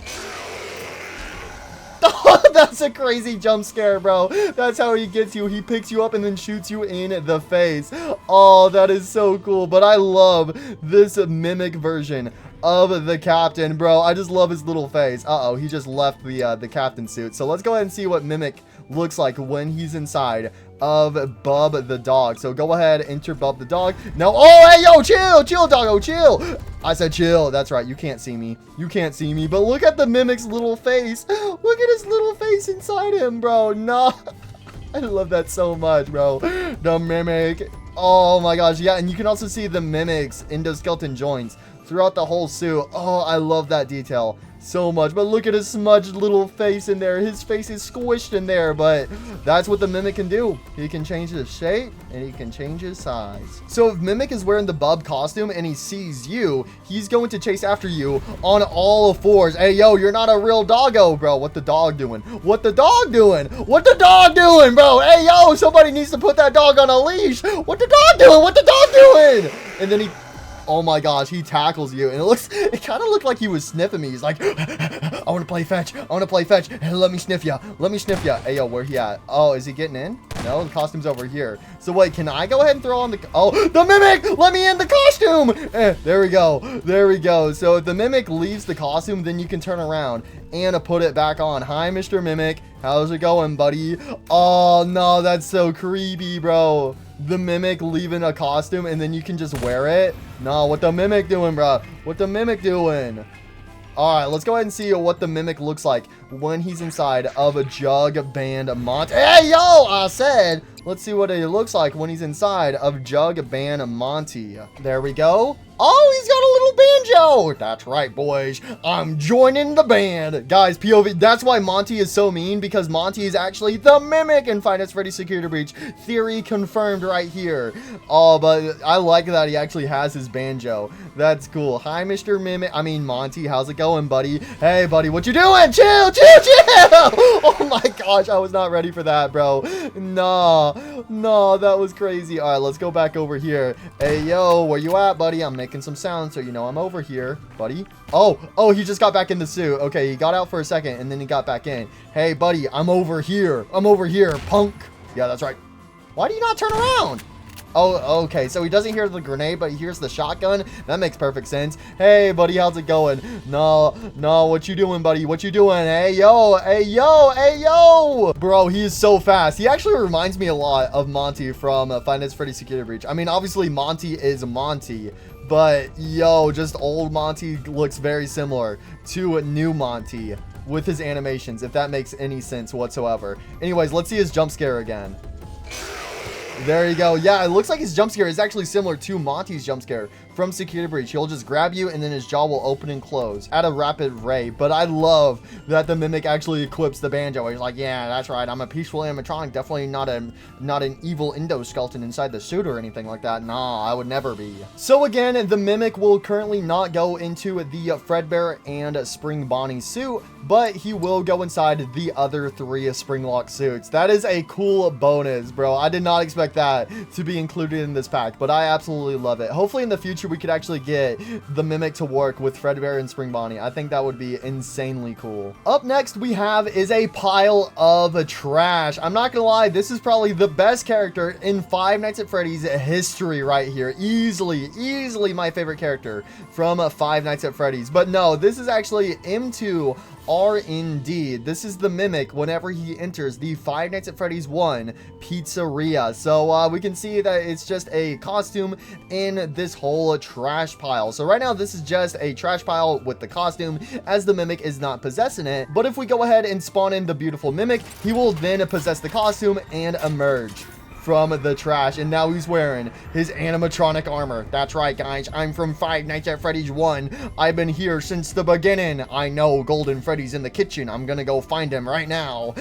Oh, that's a crazy jump scare, bro. That's how he gets you. He picks you up and then shoots you in the face. Oh, that is so cool. But I love this Mimic version of the captain, bro. I just love his little face. Uh-oh, he just left the captain suit. So let's go ahead and see what Mimic looks like when he's inside of Bub the dog. So go ahead, enter Bub the dog. Now, oh, hey, yo, chill, doggo, chill. I said chill. That's right. You can't see me. You can't see me. But look at the Mimic's little face. Look at his little face inside him, bro. No. I love that so much, bro. The Mimic. Oh, my gosh. Yeah, and you can also see the Mimic's endoskeleton joints throughout the whole suit. Oh, I love that detail so much. But look at his smudged little face in there. His face is squished in there, but that's what the Mimic can do. He can change his shape and he can change his size. So if Mimic is wearing the Bub costume and he sees you, he's going to chase after you on all fours. Hey, yo, you're not a real doggo, bro. What the dog doing? What the dog doing? What the dog doing, bro? Hey, yo, somebody needs to put that dog on a leash. What the dog doing? What the dog doing? And then he, oh my gosh, he tackles you, and it kind of looked like he was sniffing me. He's like, I want to play fetch. I want to play fetch. Let me sniff ya. Let me sniff ya. Hey, yo, where he at? Oh, is he getting in? No, the costume's over here. So wait, can I go ahead and throw on the, oh, the Mimic, let me in the costume. There we go. There we go. So if the Mimic leaves the costume, then you can turn around and put it back on. Hi, Mr. Mimic. How's it going, buddy? Oh, no, that's so creepy, bro. The Mimic leaving a costume and then you can just wear it. No, what the Mimic doing, bro? What the Mimic doing? All right, let's go ahead and see what the Mimic looks like when he's inside of a Jug Band Monty. Hey, yo, I said, let's see what it looks like when he's inside of Jug Band Monty. There we go. Oh, he's got a little banjo. That's right, boys. I'm joining the band. Guys, POV, that's why Monty is so mean, because Monty is actually the Mimic in Five Nights at Freddy's Security Breach. Theory confirmed right here. Oh, but I like that he actually has his banjo. That's cool. Hi, Mr. Mimic. I mean, Monty, how's it going, buddy? Hey, buddy, what you doing? Chill, chill, chill. Oh my gosh, I was not ready for that, bro. No, that was crazy. All right, let's go back over here. Hey, yo, where you at, buddy? I'm making some sounds so you know I'm over here, buddy. Oh, he just got back in the suit. Okay, he got out for a second and then he got back in. Hey, buddy, I'm over here. I'm over here, punk. Yeah, that's right. Why do you not turn around? Oh, okay, so he doesn't hear the grenade, but he hears the shotgun. That makes perfect sense. Hey, buddy, how's it going? No, what you doing, buddy? What you doing? Hey, yo, hey, yo, hey, yo. Bro, he is so fast. He actually reminds me a lot of Monty from Five Nights at Freddy's Security Breach. I mean, obviously, Monty is Monty, but, yo, just old Monty looks very similar to new Monty with his animations, if that makes any sense whatsoever. Anyways, let's see his jump scare again. There you go. Yeah, it looks like his jump scare is actually similar to Monty's jump scare from Security Breach. He'll just grab you and then his jaw will open and close at a rapid rate. But I love that the Mimic actually equips the banjo. He's like, yeah, that's right. I'm a peaceful animatronic. Definitely not an evil endoskeleton inside the suit or anything like that. Nah, I would never be. So again, the Mimic will currently not go into the Fredbear and Spring Bonnie suit, but he will go inside the other three Springlock suits. That is a cool bonus, bro. I did not expect that to be included in this pack, but I absolutely love it. Hopefully in the future we could actually get the Mimic to work with Fredbear and Spring Bonnie. I think that would be insanely cool. Up next we have is a pile of trash. I'm not gonna lie, this is probably the best character in Five Nights at Freddy's history right here. Easily my favorite character from Five Nights at Freddy's. But no, this is actually M2 R&D. This is the Mimic whenever he enters the Five Nights at Freddy's 1 pizzeria. So we can see that it's just a costume in this whole trash pile. So right now this is just a trash pile with the costume, as the Mimic is not possessing it. But if we go ahead and spawn in the beautiful Mimic, he will then possess the costume and emerge. from the trash, and now he's wearing his animatronic armor. That's right, guys. I'm from Five Nights at Freddy's 1. I've been here since the beginning. I know Golden Freddy's in the kitchen. I'm gonna go find him right now.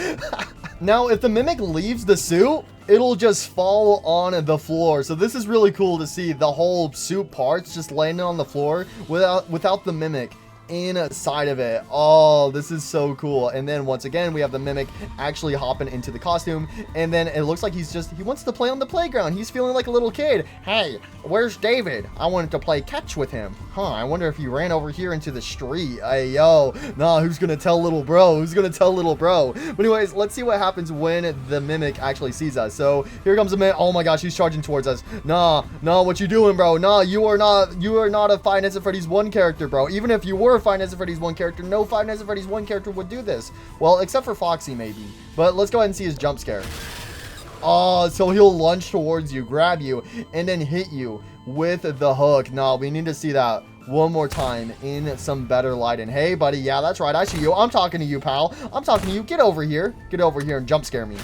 Now, if the Mimic leaves the suit, it'll just fall on the floor. So this is really cool to see the whole suit parts just landing on the floor without the Mimic inside of it. Oh, this is so cool. And then once again, we have the Mimic actually hopping into the costume, and then it looks like he wants to play on the playground. He's feeling like a little kid. Hey, where's David? I wanted to play catch with him. I wonder if he ran over here into the street. Hey, yo, nah, who's gonna tell little bro? Who's gonna tell little bro? But anyways, let's see what happens when the Mimic actually sees us. So here comes the Mimic. Oh my gosh, he's charging towards us. Nah, what you doing, bro? Nah, you are not a Five Nights at Freddy's 1 character, bro. Even if you were Five Nights at Freddy's 1 character, no Five Nights at Freddy's 1 character would do this. Well, except for Foxy, maybe. But let's go ahead and see his jump scare. Oh, so he'll lunge towards you, grab you, and then hit you with the hook. No, we need to see that one more time in some better lighting. Hey, buddy. Yeah, that's right. I see you. I'm talking to you, pal. I'm talking to you. Get over here. Get over here and jump scare me.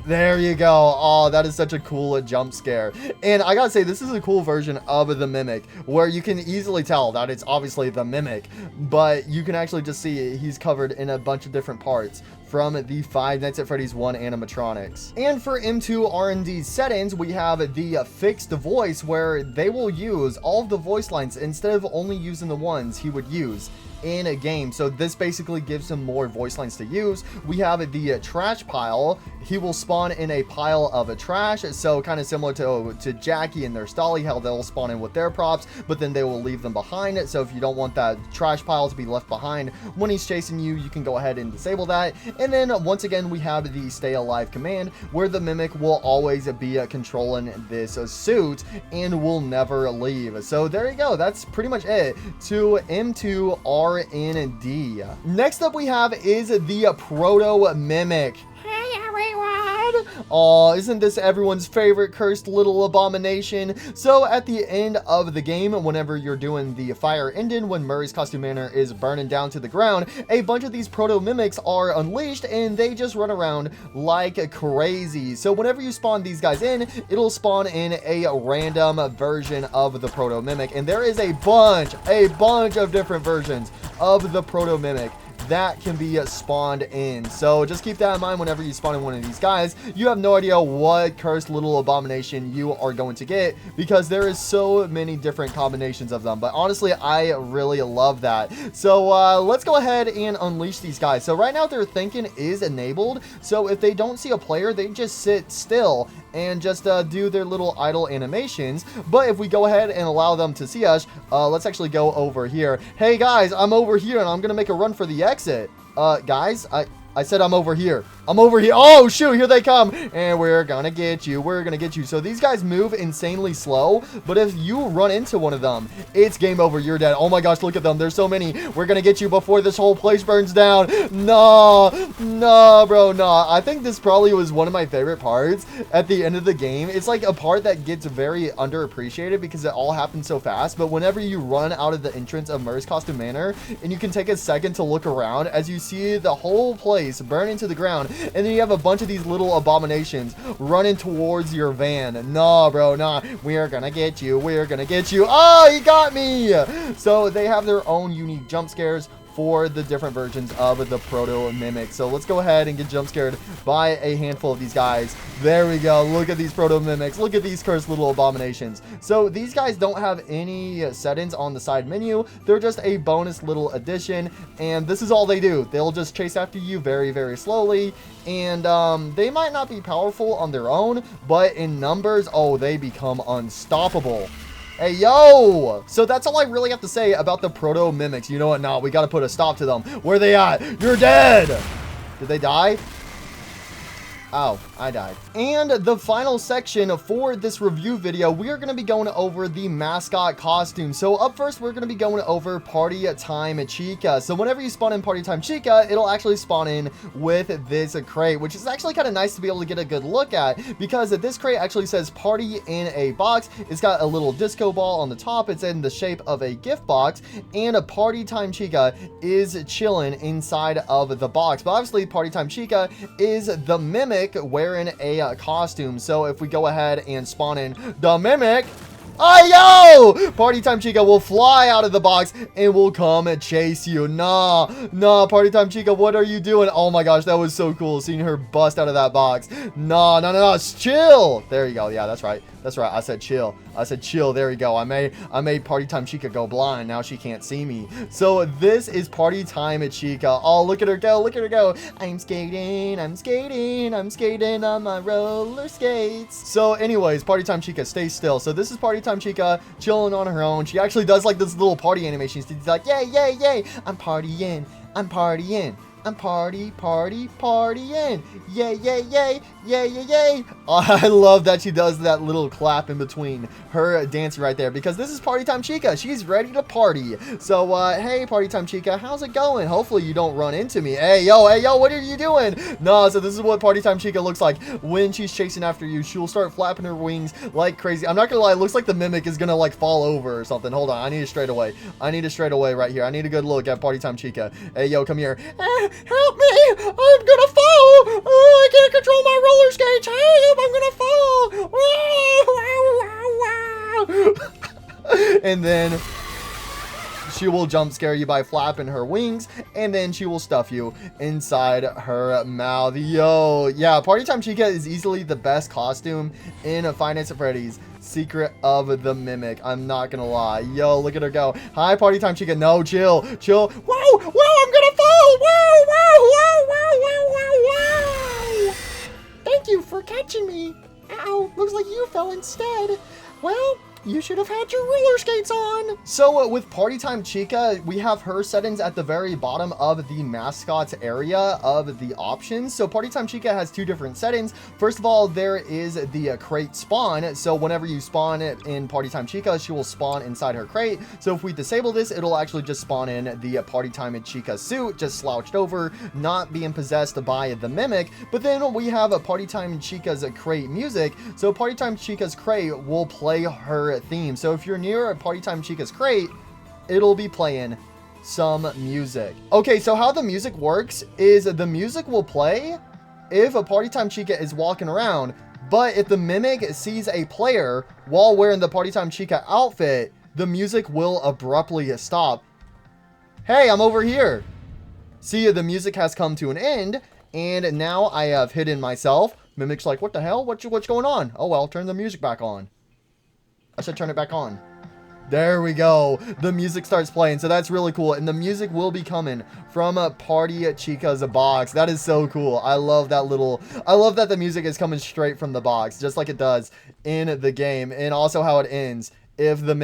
There you go. Oh, that is such a cool jump scare. And I gotta say, this is a cool version of the Mimic, where you can easily tell that it's obviously the Mimic, but you can actually just see he's covered in a bunch of different parts from the Five Nights at Freddy's 1 animatronics. And for M2 R&D settings, we have the fixed voice, where they will use all of the voice lines instead of only using the ones he would use in a game. So this basically gives him more voice lines to use. We have the trash pile. He will spawn in a pile of trash, so kind of similar to Jackie and their Dollie, how they'll spawn in with their props, but then they will leave them behind. So if you don't want that trash pile to be left behind when he's chasing you, you can go ahead and disable that. And then once again, we have the stay alive command, where the Mimic will always be controlling this suit and will never leave. So there you go. That's pretty much it to M2 R&D. Next up we have is the Proto Mimic. Oh, isn't this everyone's favorite cursed little abomination? So at the end of the game, whenever you're doing the fire ending, when Murray's Costume Manor is burning down to the ground, a bunch of these Proto Mimics are unleashed, and they just run around like crazy. So whenever you spawn these guys in, it'll spawn in a random version of the Proto Mimic, and there is a bunch of different versions of the Proto Mimic that can be spawned in. So just keep that in mind whenever you spawn in one of these guys. You have no idea what cursed little abomination you are going to get, because there is so many different combinations of them. But honestly, I really love that. So let's go ahead and unleash these guys. So right now their thinking is enabled, so if they don't see a player, they just sit still and just do their little idle animations. But if we go ahead and allow them to see us, let's actually go over here. Hey guys, I'm over here and I'm gonna make a run for the exit. Guys, I said I'm over here. I'm over here. Oh, shoot, here they come. And we're gonna get you. We're gonna get you. So these guys move insanely slow, but if you run into one of them, it's game over. You're dead. Oh my gosh, look at them. There's so many. We're gonna get you before this whole place burns down. No, bro, no. I think this probably was one of my favorite parts at the end of the game. It's like a part that gets very underappreciated because it all happens so fast, but whenever you run out of the entrance of Murray's Costume Manor, and you can take a second to look around as you see the whole place burn into the ground, and then you have a bunch of these little abominations running towards your van. Nah, bro, nah. We're gonna get you. We're gonna get you. Oh, he got me. So they have their own unique jump scares for the different versions of the Proto Mimic. So let's go ahead and get jump scared by a handful of these guys. There we go. Look at these Proto Mimics. Look at these cursed little abominations. So these guys don't have any settings on the side menu. They're just a bonus little addition, and this is all they do. They'll just chase after you very, very slowly, and they might not be powerful on their own, but in numbers, oh, they become unstoppable. Hey, yo! So that's all I really have to say about the Proto Mimics. You know what? No, we gotta put a stop to them. Where are they at? You're dead! Did they die? Oh, I died. And the final section for this review video, we are going to be going over the mascot costume. So up first, we're going to be going over Party Time Chica. So whenever you spawn in Party Time Chica, it'll actually spawn in with this crate, which is actually kind of nice to be able to get a good look at, because this crate actually says party in a box. It's got a little disco ball on the top. It's in the shape of a gift box, and a Party Time Chica is chilling inside of the box. But obviously, Party Time Chica is the Mimic, where wearing a costume. So if we go ahead and spawn in the Mimic, oh, yo! Party Time Chica will fly out of the box and will come and chase you. Nah, Party Time Chica, what are you doing? Oh my gosh, that was so cool seeing her bust out of that box. No, chill. There you go. Yeah, that's right. I said chill. There we go. I made Party Time Chica go blind. Now she can't see me. So this is Party Time Chica. Oh, look at her go. I'm skating on my roller skates. So anyways, Party Time Chica, stay still. So this is Party Time Chica chilling on her own. She actually does like this little party animation. She's like, yay, I'm partying. I'm partying. Yay. I love that she does that little clap in between her dancing right there, because this is Party Time Chica. She's ready to party. So, hey, Party Time Chica, how's it going? Hopefully you don't run into me. Hey, yo, what are you doing? No, so this is what Party Time Chica looks like when she's chasing after you. She'll start flapping her wings like crazy. I'm not gonna lie, it looks like the Mimic is gonna, like, fall over or something. Hold on, I need it straight away. Right here. I need a good look at Party Time Chica. Hey, yo, come here. Help me! I'm gonna fall! Oh, I can't control my roller skates! Help! I'm gonna fall! And then she will jump scare you by flapping her wings, and then she will stuff you inside her mouth. Yo, yeah, Party Time Chica is easily the best costume in Five Nights at Freddy's Secret of the Mimic. I'm not gonna lie. Yo, look at her go. Hi, Party Time Chica. No, chill. Whoa, I'm gonna fall. Whoa. Thank you for catching me. Ow, looks like you fell instead. Well, you should have had your roller skates on. So with Party Time Chica, we have her settings at the very bottom of the mascots area of the options. So Party Time Chica has two different settings. First of all, there is the crate spawn. So whenever you spawn it in Party Time Chica, she will spawn inside her crate. So if we disable this, it'll actually just spawn in the Party Time Chica suit, just slouched over, not being possessed by the Mimic. But then we have a Party Time Chica's crate music. So Party Time Chica's crate will play her theme. So if you're near a Party Time Chica's crate, it'll be playing some music. Okay, so how the music works is the music will play if a Party Time Chica is walking around, but if the Mimic sees a player while wearing the Party Time Chica outfit, the music will abruptly stop. Hey, I'm over here. See, the music has come to an end, and now I have hidden myself. Mimic's like, what the hell? What's going on? Oh well, turn the music back on. I should turn it back on. There we go. The music starts playing, so that's really cool. And the music will be coming from Party Chica's box. That is so cool. I love that the music is coming straight from the box, just like it does in the game. And also how it ends. If the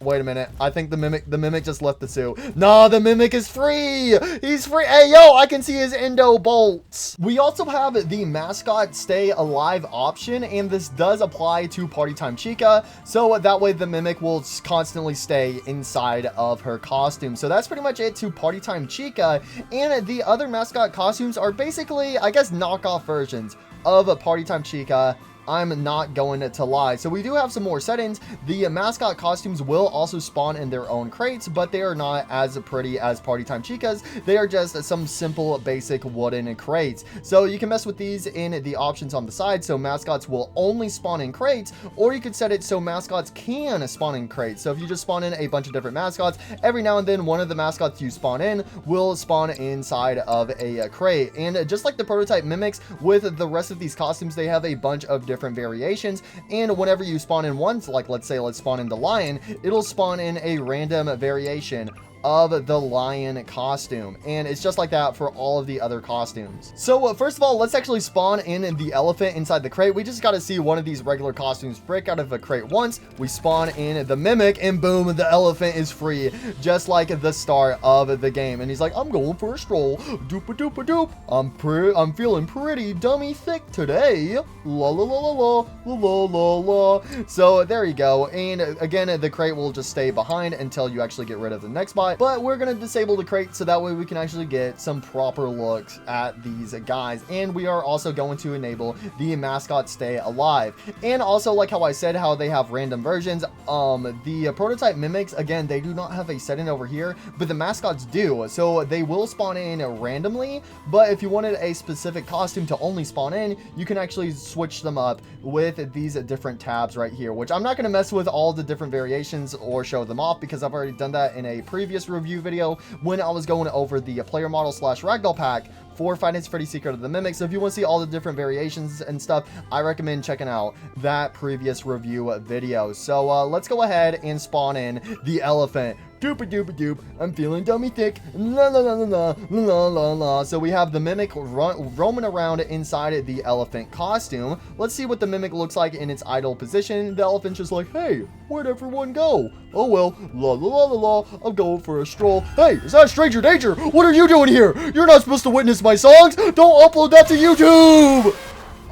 wait a minute. I think the Mimic just left the suit. Nah, the Mimic is free. He's free. Hey, yo, I can see his endo bolts. We also have the mascot stay alive option, and this does apply to Party Time Chica. So that way the Mimic will constantly stay inside of her costume. So that's pretty much it to Party Time Chica. And the other mascot costumes are basically, I guess, knockoff versions of Party Time Chica. I'm not going to lie. So we do have some more settings. The mascot costumes will also spawn in their own crates, but they are not as pretty as Party Time Chica's. They are just some simple basic wooden crates. So you can mess with these in the options on the side. So mascots will only spawn in crates, or you could set it so mascots can spawn in crates. So if you just spawn in a bunch of different mascots, every now and then one of the mascots you spawn in will spawn inside of a crate. And just like the prototype Mimics, with the rest of these costumes, they have a bunch of different variations, and whenever you spawn in one, like let's spawn in the lion, it'll spawn in a random variation of the lion costume, and it's just like that for all of the other costumes. So first of all, let's actually spawn in the elephant inside the crate. We just got to see one of these regular costumes break out of a crate once. We spawn in the Mimic, and boom, the elephant is free, just like the start of the game. And he's like, I'm going for a stroll, doop a doop a doop. I'm feeling pretty dummy thick today, la la la la la la la la. So there you go. And again, the crate will just stay behind until you actually get rid of the Nextbot. mascot, but we're gonna disable the crate so that way we can actually get some proper looks at these guys. And we are also going to enable the mascot stay alive. And also, like how I said, how they have random versions, the prototype mimics, again, they do not have a setting over here, but the mascots do. So they will spawn in randomly, but if you wanted a specific costume to only spawn in, you can actually switch them up with these different tabs right here, which I'm not going to mess with all the different variations or show them off because I've already done that in a previous review video when I was going over the player model / ragdoll pack for Five Nights at Freddy's Secret of the Mimics. So if you want to see all the different variations and stuff, I recommend checking out that previous review video. So let's go ahead and spawn in the elephant. Doopy doopy doop, I'm feeling dummy thick. La la la la la la la la. So we have the mimic roaming around inside the elephant costume. Let's see what the mimic looks like in its idle position. The elephant's just like, hey, where'd everyone go? Oh well, la la la la la, I'm going for a stroll. Hey, is that Stranger Danger? What are you doing here? You're not supposed to witness my songs. Don't upload that to YouTube.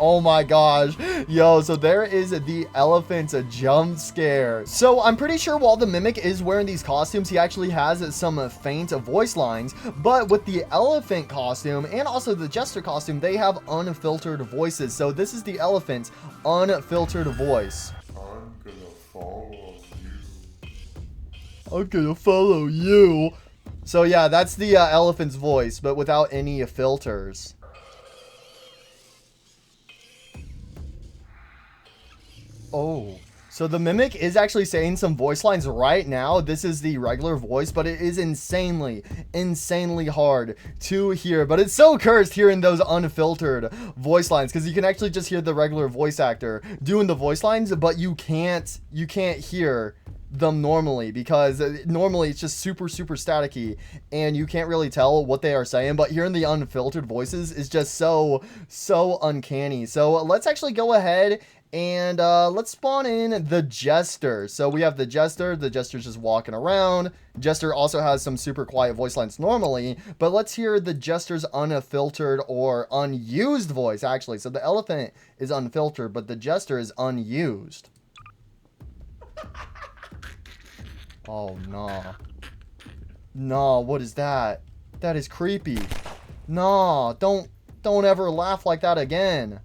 Oh my gosh. Yo, so there is the elephant's jump scare. So I'm pretty sure while the mimic is wearing these costumes, he actually has some faint voice lines, but with the elephant costume and also the jester costume, they have unfiltered voices. So this is the elephant's unfiltered voice. I'm gonna follow you. So yeah, that's the elephant's voice, but without any filters. Oh, so the mimic is actually saying some voice lines right now. This is the regular voice, but it is insanely hard to hear. But it's so cursed hearing those unfiltered voice lines because you can actually just hear the regular voice actor doing the voice lines, but you can't hear them normally because normally it's just super staticky and you can't really tell what they are saying, but hearing the unfiltered voices is just so uncanny. So let's actually go ahead and let's spawn in the jester. So we have the jester's just walking around. Jester also has some super quiet voice lines normally, but let's hear the jester's unfiltered or unused voice actually. So the elephant is unfiltered, but the jester is unused. Oh, no. No, what is that? That is creepy. No, don't ever laugh like that again.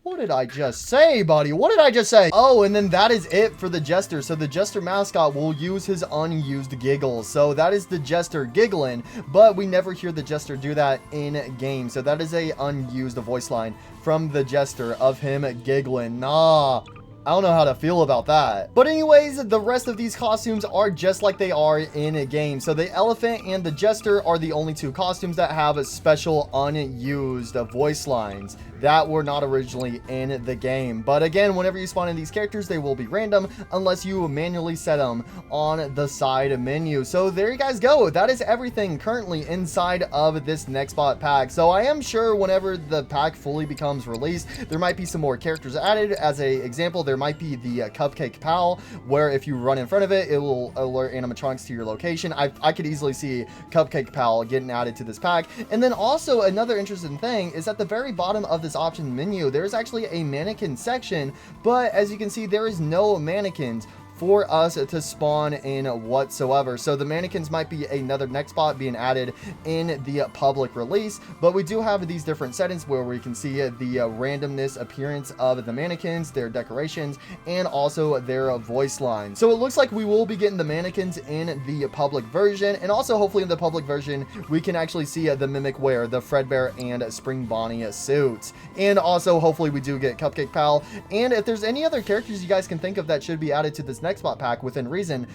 What did I just say, buddy? What did I just say? Oh, and then that is it for the jester. So the jester mascot will use his unused giggles. So that is the jester giggling, but we never hear the jester do that in game. So that is a unused voice line from the jester of him giggling. Nah. I don't know how to feel about that. But anyways, the rest of these costumes are just like they are in a game. So the elephant and the jester are the only two costumes that have special unused voice lines that were not originally in the game. But again, whenever you spawn in these characters, they will be random unless you manually set them on the side menu. So there you guys go. That is everything currently inside of this Nextbot pack. So I am sure whenever the pack fully becomes released, there might be some more characters added. As a example, there might be the Cupcake Pal, where if you run in front of it, it will alert animatronics to your location. I could easily see Cupcake Pal getting added to this pack. And then also another interesting thing is at the very bottom of this option menu, there's actually a mannequin section, but as you can see, there is no mannequins for us to spawn in whatsoever. So the mannequins might be another Nextbot being added in the public release, but we do have these different settings where we can see the randomness appearance of the mannequins, their decorations, and also their voice lines. So it looks like we will be getting the mannequins in the public version, and also hopefully in the public version we can actually see the mimic wear the Fredbear and Spring Bonnie suits, and also hopefully we do get Cupcake Pal. And if there's any other characters you guys can think of that should be added to this Nextbot pack within reason,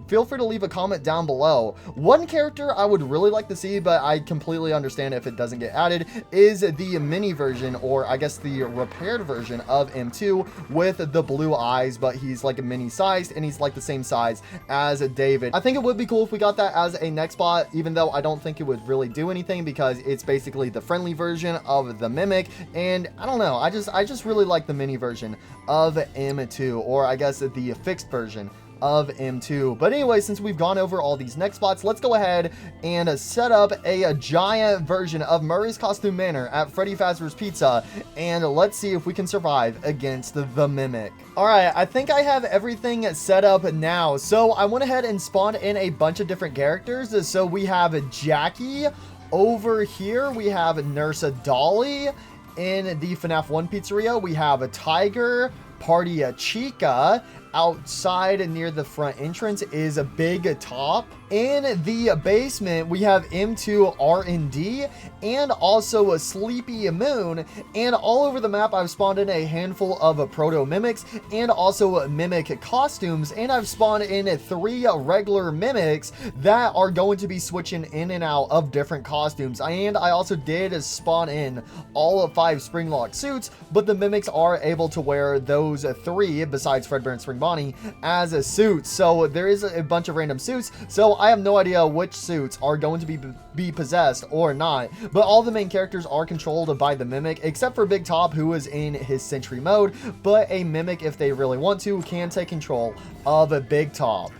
feel free to leave a comment down below. One character I would really like to see, but I completely understand if it doesn't get added, is the mini version, or I guess the repaired version of M2 with the blue eyes, but he's like a mini sized and he's like the same size as David. I think it would be cool if we got that as a Nextbot, even though I don't think it would really do anything because it's basically the friendly version of the mimic, and I don't know, I just really like the mini version of M2, or I guess the fixed version of M2. But anyway, since we've gone over all these Nextbots, let's go ahead and set up a giant version of Murray's Costume Manor at Freddy Fazbear's Pizza, and let's see if we can survive against the Mimic. Alright, I think I have everything set up now, so I went ahead and spawned in a bunch of different characters. So we have Jackie. Over here, we have Nurse Dollie. In the FNAF 1 pizzeria, we have a Tiger, Party Chica. Outside near the front entrance is a Big Top. In the basement, we have M2 R&D and also a Sleepy Moon. And all over the map, I've spawned in a handful of Proto Mimics and also Mimic Costumes. And I've spawned in 3 regular Mimics that are going to be switching in and out of different costumes. And I also did spawn in all of 5 Springlock suits, but the Mimics are able to wear those 3, besides Fredbear and Spring Bonnie, as a suit. So there is a bunch of random suits. So I have no idea which suits are going to be possessed or not, but all the main characters are controlled by the Mimic, except for Big Top, who is in his Sentry mode, but a Mimic, if they really want to, can take control of a Big Top.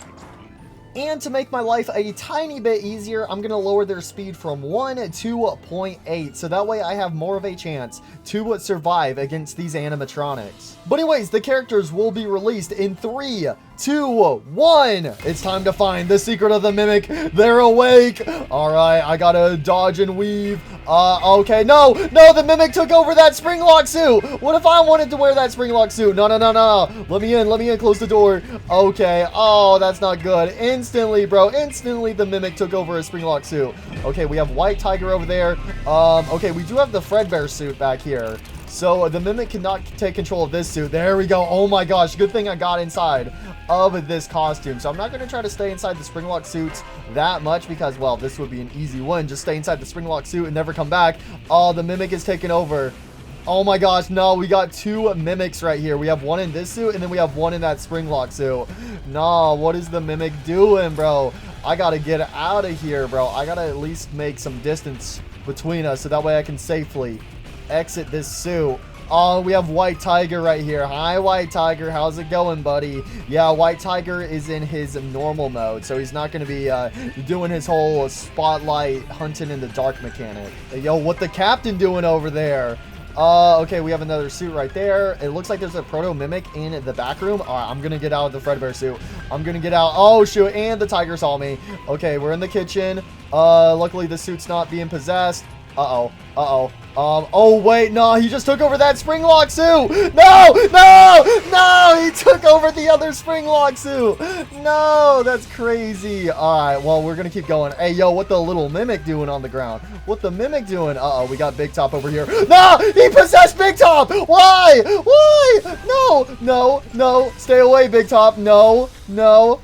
And to make my life a tiny bit easier, I'm going to lower their speed from 1 to 0.8, so that way I have more of a chance to survive against these animatronics. But anyways, the characters will be released in 3, 2, 1. It's time to find the secret of the Mimic. They're awake. All right, I gotta dodge and weave. Okay, no, the Mimic took over that Springlock suit. What if I wanted to wear that Springlock suit? No. Let me in, close the door. Okay, oh, that's not good. Instantly, bro, the Mimic took over a Springlock suit. Okay, we have White Tiger over there. Okay, we do have the Fredbear suit back here. So the Mimic cannot take control of this suit. There we go. Oh my gosh, good thing I got inside of this costume. So I'm not going to try to stay inside the Springlock suits that much because, well, this would be an easy win. Just stay inside the Springlock suit and never come back. Oh, the Mimic is taking over. Oh my gosh, no, we got 2 Mimics right here. We have one in this suit and then we have one in that Springlock suit. No, what is the Mimic doing, bro? I got to get out of here, bro. I got to at least make some distance between us so that way I can safely exit this suit. Oh, we have White Tiger right here. Hi, White Tiger. How's it going, buddy? Yeah, White Tiger is in his normal mode, so he's not going to be doing his whole spotlight hunting in the dark mechanic. Hey, yo, what the captain doing over there? Okay, we have another suit right there. It looks like there's a Proto Mimic in the back room. All right, I'm going to get out of the Fredbear suit. I'm going to get out. Oh, shoot, and the Tiger saw me. Okay, we're in the kitchen. Luckily, the suit's not being possessed. Oh, wait, no, he just took over that Springlock suit. No, he took over the other Springlock suit. No, that's crazy. All right, well, we're going to keep going. Hey, yo, what the little Mimic doing on the ground? What the Mimic doing? We got Big Top over here. No, he possessed Big Top. Why? No, stay away, Big Top. No,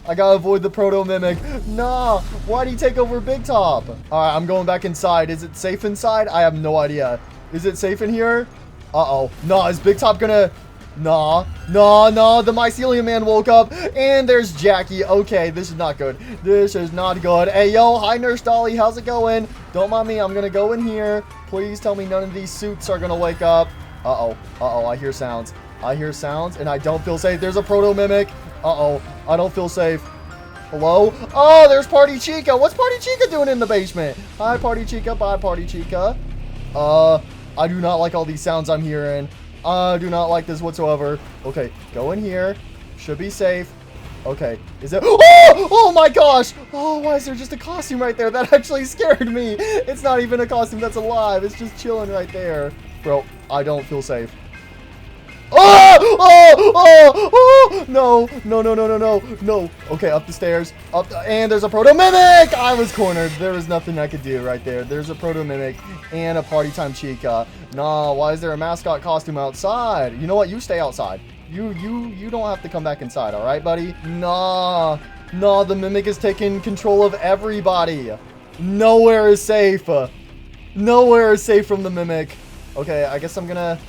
I got to avoid the Proto Mimic. No, why'd he take over Big Top? All right, I'm going back inside. Is it safe inside? I have no idea. Is it safe in here? No, is Big Top gonna... No, the Mycelium Man woke up, and there's Jackie. Okay, this is not good. Hey, yo, hi, Nurse Dollie. How's it going? Don't mind me. I'm gonna go in here. Please tell me none of these suits are gonna wake up. I hear sounds, and I don't feel safe. There's a Proto Mimic. I don't feel safe. Hello? Oh, there's Party Chica. What's Party Chica doing in the basement? Hi, Party Chica. Bye, Party Chica. I do not like all these sounds I'm hearing. I do not like this whatsoever. Okay, go in here. Should be safe. Okay, is it? Oh my gosh! Oh, why is there just a costume right there? That actually scared me. It's not even a costume that's alive. It's just chilling right there. Bro, I don't feel safe. No. Okay, up the stairs. And there's a Proto Mimic! I was cornered. There was nothing I could do right there. There's a Proto Mimic and a Party Time Chica. Nah, why is there a mascot costume outside? You know what? You stay outside. You don't have to come back inside, all right, buddy? Nah, the Mimic is taking control of everybody. Nowhere is safe. Nowhere is safe from the Mimic. Okay, I guess I'm gonna...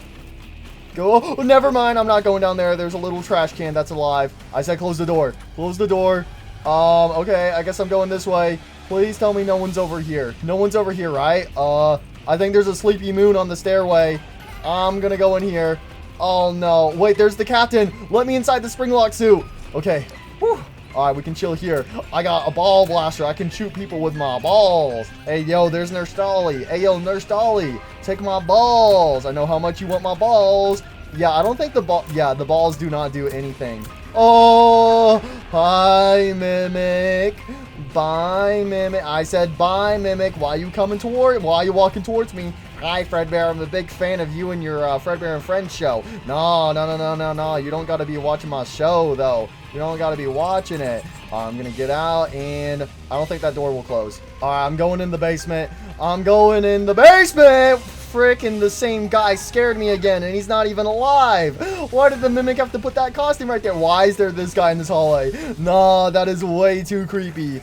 go. Oh, never mind. I'm not going down there. There's a little trash can that's alive. I said close the door. Close the door. Okay. I guess I'm going this way. Please tell me no one's over here. No one's over here, right? I think there's a Sleepy Moon on the stairway. I'm gonna go in here. Oh, no. Wait, there's the captain. Let me inside the Springlock suit. Okay. Whew. All right, we can chill here. I got a ball blaster. I can shoot people with my balls. Hey, yo, there's Nurse Dollie. Hey, yo, Nurse Dollie, take my balls. I know how much you want my balls. Yeah, I don't think the balls do not do anything. Oh, hi, Mimic. Bye, Mimic. I said bye, Mimic. Why are you walking towards me? Hi, Fredbear. I'm a big fan of you and your Fredbear and Friends show. No. You don't got to be watching my show, though. You don't got to be watching it. I'm going to get out, and I don't think that door will close. All right, I'm going in the basement. Frickin' the same guy scared me again, and he's not even alive. Why did the Mimic have to put that costume right there? Why is there this guy in this hallway? Nah, that is way too creepy.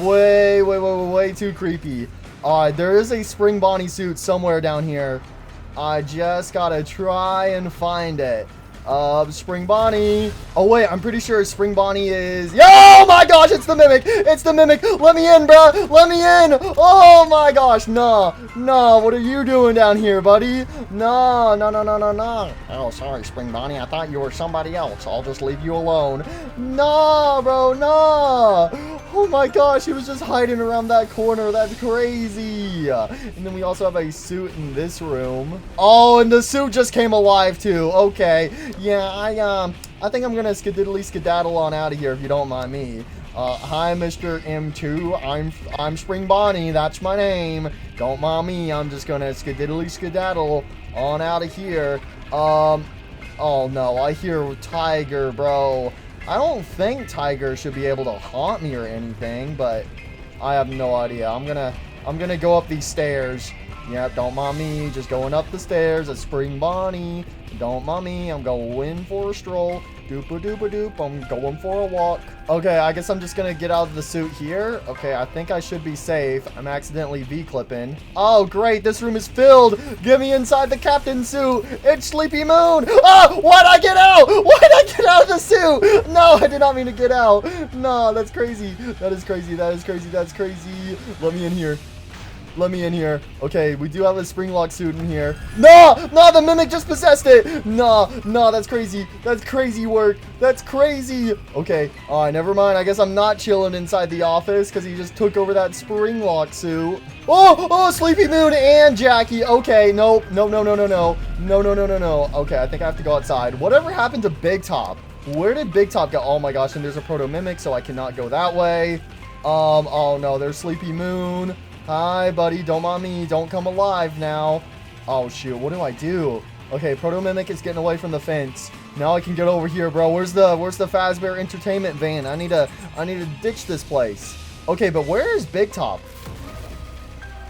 Way too creepy. Alright, there is a Spring Bonnie suit somewhere down here. I just gotta try and find it. Spring Bonnie. Oh, wait, I'm pretty sure Spring Bonnie is... Oh, my gosh, it's the Mimic. It's the Mimic. Let me in, bruh. Let me in. Oh, my gosh. Nah. What are you doing down here, buddy? No. Oh, sorry, Spring Bonnie. I thought you were somebody else. I'll just leave you alone. Nah, bro, nah. Oh, my gosh, he was just hiding around that corner. That's crazy. And then we also have a suit in this room. Oh, and the suit just came alive, too. Okay. Yeah, I think I'm gonna skedaddle on out of here if you don't mind me. Hi, Mr. M2. I'm Spring Bonnie. That's my name. Don't mind me. I'm just gonna skedaddle on out of here. Oh no, I hear Tiger, bro. I don't think Tiger should be able to haunt me or anything, but I have no idea. I'm gonna go up these stairs. Yep, don't mind me. Just going up the stairs. It's Spring Bonnie. Don't mind me. I'm going for a stroll. Doop-a-doop-a-doop. I'm going for a walk. Okay, I guess I'm just gonna get out of the suit here. Okay, I think I should be safe. I'm accidentally V-clipping. Oh, great. This room is filled. Get me inside the captain suit. It's Sleepy Moon. Oh, why'd I get out? Why'd I get out of the suit? No, I did not mean to get out. No, that's crazy. That is crazy. That's crazy. Let me in here. Okay, we do have a Springlock suit in here. No, the Mimic just possessed it. No, that's crazy. That's crazy work. That's crazy. Okay, all right, never mind. I guess I'm not chilling inside the office because he just took over that Springlock suit. Oh, Sleepy Moon and Jackie. Okay, nope. No. Okay, I think I have to go outside. Whatever happened to Big Top? Where did Big Top go? Oh my gosh, and there's a Proto Mimic, so I cannot go that way. Oh no, there's Sleepy Moon. Hi, buddy. Don't mind me. Don't come alive now. Oh, shoot. What do I do? Okay, Proto Mimic is getting away from the fence. Now I can get over here, bro. Where's the Fazbear Entertainment van? I need to ditch this place. Okay, but where is Big Top?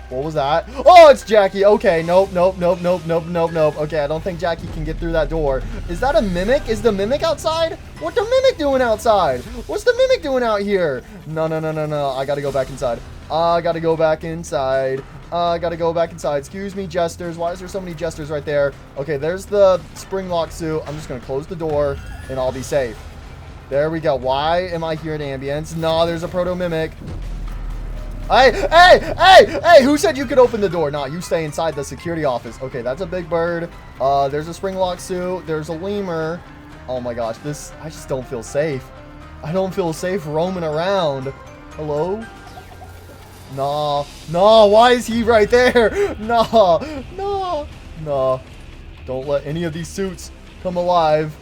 What was that? Oh, it's Jackie. Okay, nope. Okay, I don't think Jackie can get through that door. Is that a Mimic? Is the Mimic outside? What the Mimic doing outside? What's the Mimic doing out here? No. I gotta go back inside. Excuse me, jesters. Why is there so many jesters right there? Okay, there's the Springlock suit. I'm just gonna close the door and I'll be safe. There we go. Why am I hearing ambience? No, there's a Proto Mimic. Hey, who said you could open the door? No, you stay inside the security office. Okay, that's a big bird. There's a Springlock suit. There's a lemur. Oh my gosh, I just don't feel safe. I don't feel safe roaming around. Hello? No, why is he right there? No. Don't let any of these suits come alive.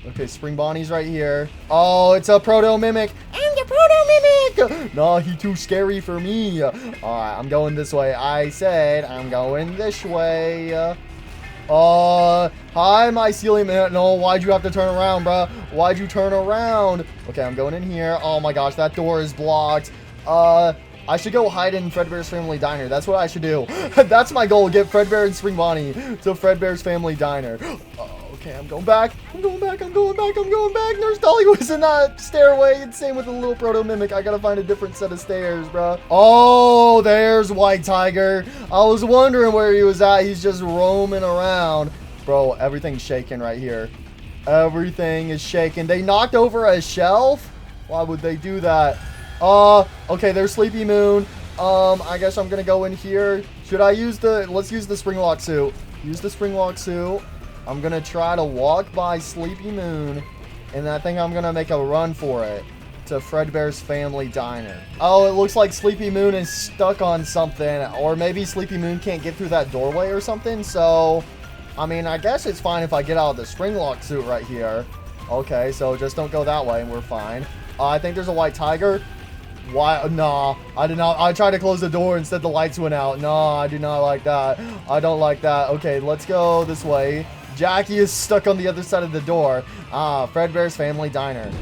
Okay, Spring Bonnie's right here. Oh, it's a Proto Mimic. I'm the Proto Mimic. No, he's too scary for me. All right, I'm going this way. I said I'm going this way. Hi, my ceiling man. No, why'd you have to turn around, bruh? Why'd you turn around? Okay, I'm going in here. Oh my gosh, that door is blocked. I should go hide in Fredbear's Family Diner. That's what I should do. That's my goal. Get Fredbear and Spring Bonnie to Fredbear's Family Diner. Okay, I'm going back. Nurse Dollie was in that stairway. And same with the little Proto Mimic. I gotta find a different set of stairs, bro. Oh, there's White Tiger. I was wondering where he was at. He's just roaming around. Bro, everything's shaking right here. Everything is shaking. They knocked over a shelf? Why would they do that? Okay, there's Sleepy Moon. I guess I'm gonna go in here. Should I use let's use the Springlock suit. Use the Springlock suit. I'm gonna try to walk by Sleepy Moon, and I think I'm gonna make a run for it. to Fredbear's Family Diner. Oh, it looks like Sleepy Moon is stuck on something, or maybe Sleepy Moon can't get through that doorway or something, so, I mean, I guess it's fine if I get out of the Springlock suit right here. Okay, so just don't go that way and we're fine. I think there's a white tiger. Why? Nah, I did not. I tried to close the door, instead the lights went out. No, I do not like that. I don't like that. Okay, let's go this way. Jackie is stuck on the other side of the door. Fredbear's Family Diner.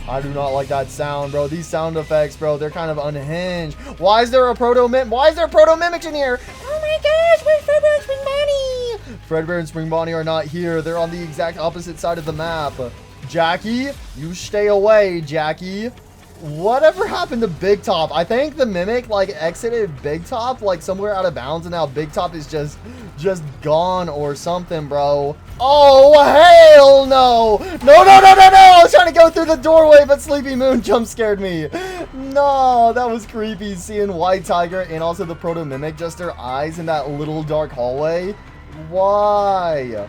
I do not like that sound, bro. These sound effects, bro, they're kind of unhinged. Why is there a Proto Mimics in here? Oh my gosh, where's Fredbear and Spring Bonnie? Fredbear and Spring Bonnie are not here. They're on the exact opposite side of the map. Jackie, you stay away, Jackie. Whatever happened to Big Top? I think the Mimic, like, exited Big Top, like, somewhere out of bounds, and now Big Top is just gone or something, bro. Oh, hell no! No, no, no, no, no! I was trying to go through the doorway, but Sleepy Moon jump scared me. No, that was creepy, seeing White Tiger and also the Proto Mimic, just their eyes in that little dark hallway. Why?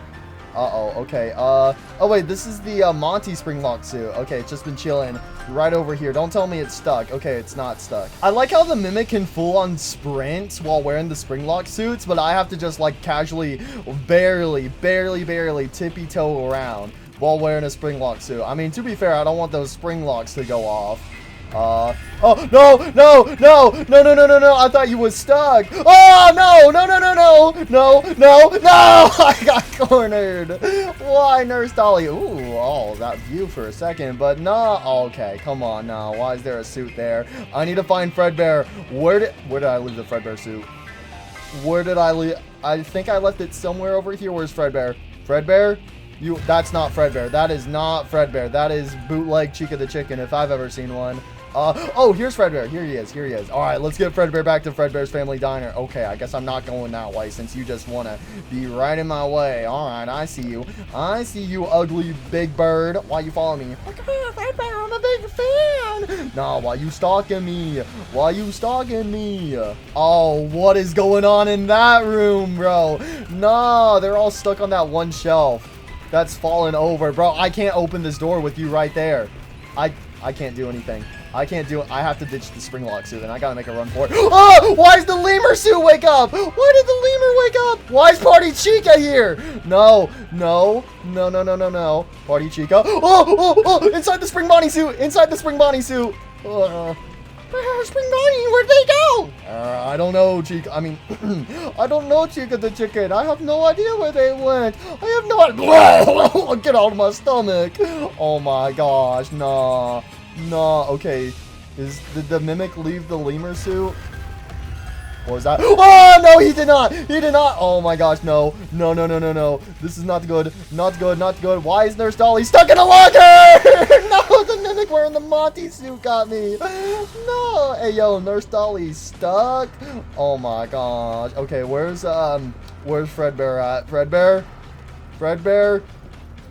Uh-oh, okay, oh wait, this is the, Monty Springlock suit. Okay, it's just been chilling right over here. Don't tell me it's stuck. Okay, it's not stuck. I like how the Mimic can full-on sprint while wearing the Springlock suits, but I have to just, like, casually, barely tippy-toe around while wearing a Springlock suit. I mean, to be fair, I don't want those Springlocks to go off. Oh, no, no, no, no, no, no, no, no, I thought you was stuck. Oh, no, no, no, no, no, no, no, no, I got cornered. Why, Nurse Dollie? Ooh, oh, that view for a second, but no, okay, come on now. Why is there a suit there? I need to find Fredbear. Where did I leave the Fredbear suit? Where did I leave? I think I left it somewhere over here. Where's Fredbear? Fredbear? That's not Fredbear. That is not Fredbear. That is bootleg Chica the Chicken if I've ever seen one. Oh, here's Fredbear. Here he is. Here he is. All right, let's get Fredbear back to Fredbear's Family Diner. Okay, I guess I'm not going that way since you just want to be right in my way. All right, I see you. I see you, ugly big bird. Why you follow me? Oh, come on, Fredbear, I'm a big fan. No, why you stalking me? Why you stalking me? Oh, what is going on in that room, bro? No, they're all stuck on that one shelf. That's fallen over, bro. I can't open this door with you right there. I can't do anything. I can't do it. I have to ditch the Springlock suit, and I gotta make a run for it. Oh! Why does the lemur suit wake up? Why did the lemur wake up? Why is Party Chica here? No, no, no, no, no, no, no. Party Chica. Oh! Inside the Spring Bonnie suit. Inside the Spring Bonnie suit. Spring Bonnie, where'd they go? I don't know, Chica. I mean, I don't know, Chica the Chicken. I have no idea where they went. I have no idea. Get out of my stomach. Oh my gosh, nah. No, okay. Did the Mimic leave the lemur suit? What was that? Oh, no, he did not. He did not. Oh, my gosh, no. No, no, no, no, no. This is not good. Not good, not good. Why is Nurse Dollie stuck in a locker? No, the Mimic wearing the Monty suit got me. No. Hey, yo, Nurse Dollie's stuck. Oh, my gosh. Okay, where's Fredbear at? Fredbear? Fredbear?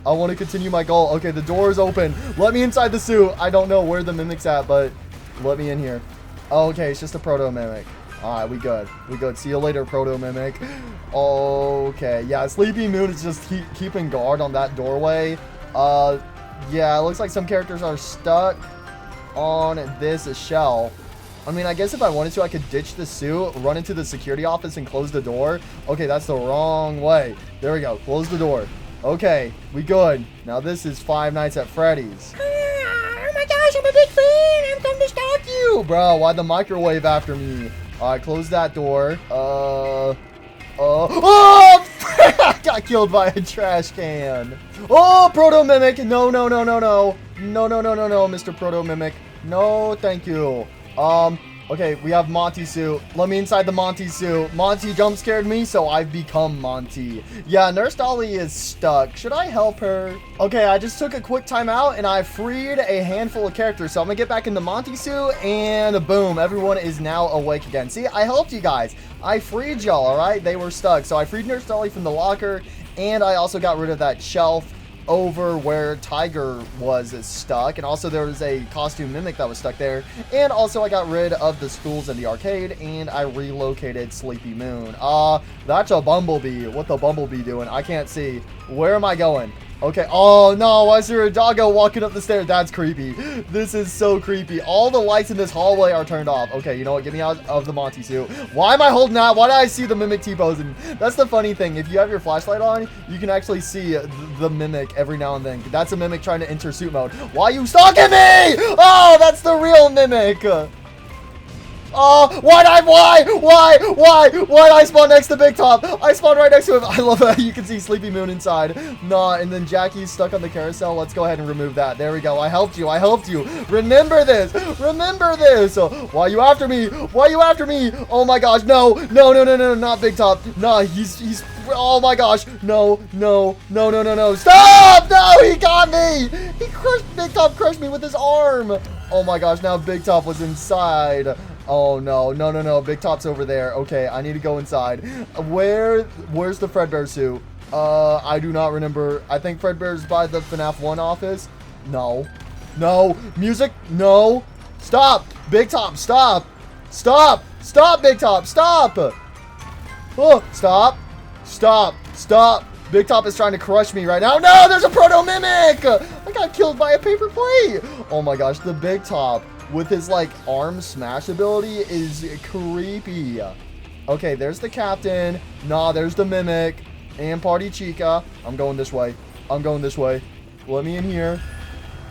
I want to continue my goal. Okay, the door is open. Let me inside the suit. I don't know where the Mimic's at, but let me in here. Okay, it's just a Proto Mimic. Alright, we good. We good. See you later, Proto Mimic. Okay, yeah, Sleepy Moon is just keeping guard on that doorway. Yeah, it looks like some characters are stuck on this shelf. I mean, I guess if I wanted to, I could ditch the suit, run into the security office, and close the door. Okay, that's the wrong way. There we go. Close the door. Okay, we good. Now this is Five Nights at Freddy's. Oh my gosh, I'm a big fan. I'm coming to stalk you. Bro, why'd the microwave after me? Alright, close that door. Oh! I got killed by a trash can. Oh, Proto Mimic. No, no, no, no, no. No, no, no, no, no, Mr. Proto Mimic. No, thank you. Okay, we have Monty suit. Let me inside the Monty suit. Monty jump scared me, so I've become Monty. Yeah, Nurse Dollie is stuck. Should I help her? Okay, I just took a quick time out, and I freed a handful of characters. So I'm gonna get back in the Monty suit, and boom, everyone is now awake again. See, I helped you guys. I freed y'all, all right? They were stuck. So I freed Nurse Dollie from the locker, and I also got rid of that shelf over where Tiger was stuck, and also there was a costume Mimic that was stuck there, and also I got rid of the stools in the arcade, and I relocated Sleepy Moon. That's a bumblebee. What the bumblebee doing? I can't see. Where am I going? Okay. Oh, no. Why is there a doggo walking up the stairs? That's creepy. This is so creepy. All the lights in this hallway are turned off. Okay, you know what? Get me out of the Monty suit. Why am I holding out? Why did I see the Mimic T-posing? That's the funny thing. If you have your flashlight on, you can actually see the Mimic every now and then. That's a Mimic trying to enter suit mode. Why are you stalking me? Oh, that's the real Mimic. Oh, why did I spawn next to Big Top? I spawned right next to him. I love how you can see Sleepy Moon inside. Nah, and then Jackie's stuck on the carousel. Let's go ahead and remove that. There we go. I helped you. I helped you. Remember this. Remember this. Why are you after me? Why are you after me? Oh my gosh. No, no, no, no, no, not Big Top. Nah, he's, oh my gosh. No, no, no, no, no, no. Stop! No, he got me. He crushed, Big Top crushed me with his arm. Oh my gosh, now Big Top was inside. Oh no, no, no, no. Big Top's over there. Okay, I need to go inside. Where's the Fredbear suit? I do not remember. I think Fredbear's by the FNAF 1 office. No. No. Music. No. Stop. Big Top, stop. Stop. Stop, Big Top. Stop. Oh, stop. Stop. Stop. Big Top is trying to crush me right now. No, there's a Proto Mimic. I got killed by a paper plate. Oh my gosh, the Big Top with his like arm smash ability is creepy. Okay, there's the captain. Nah, there's the Mimic and Party Chica. I'm going this way. I'm going this way. Let me in here.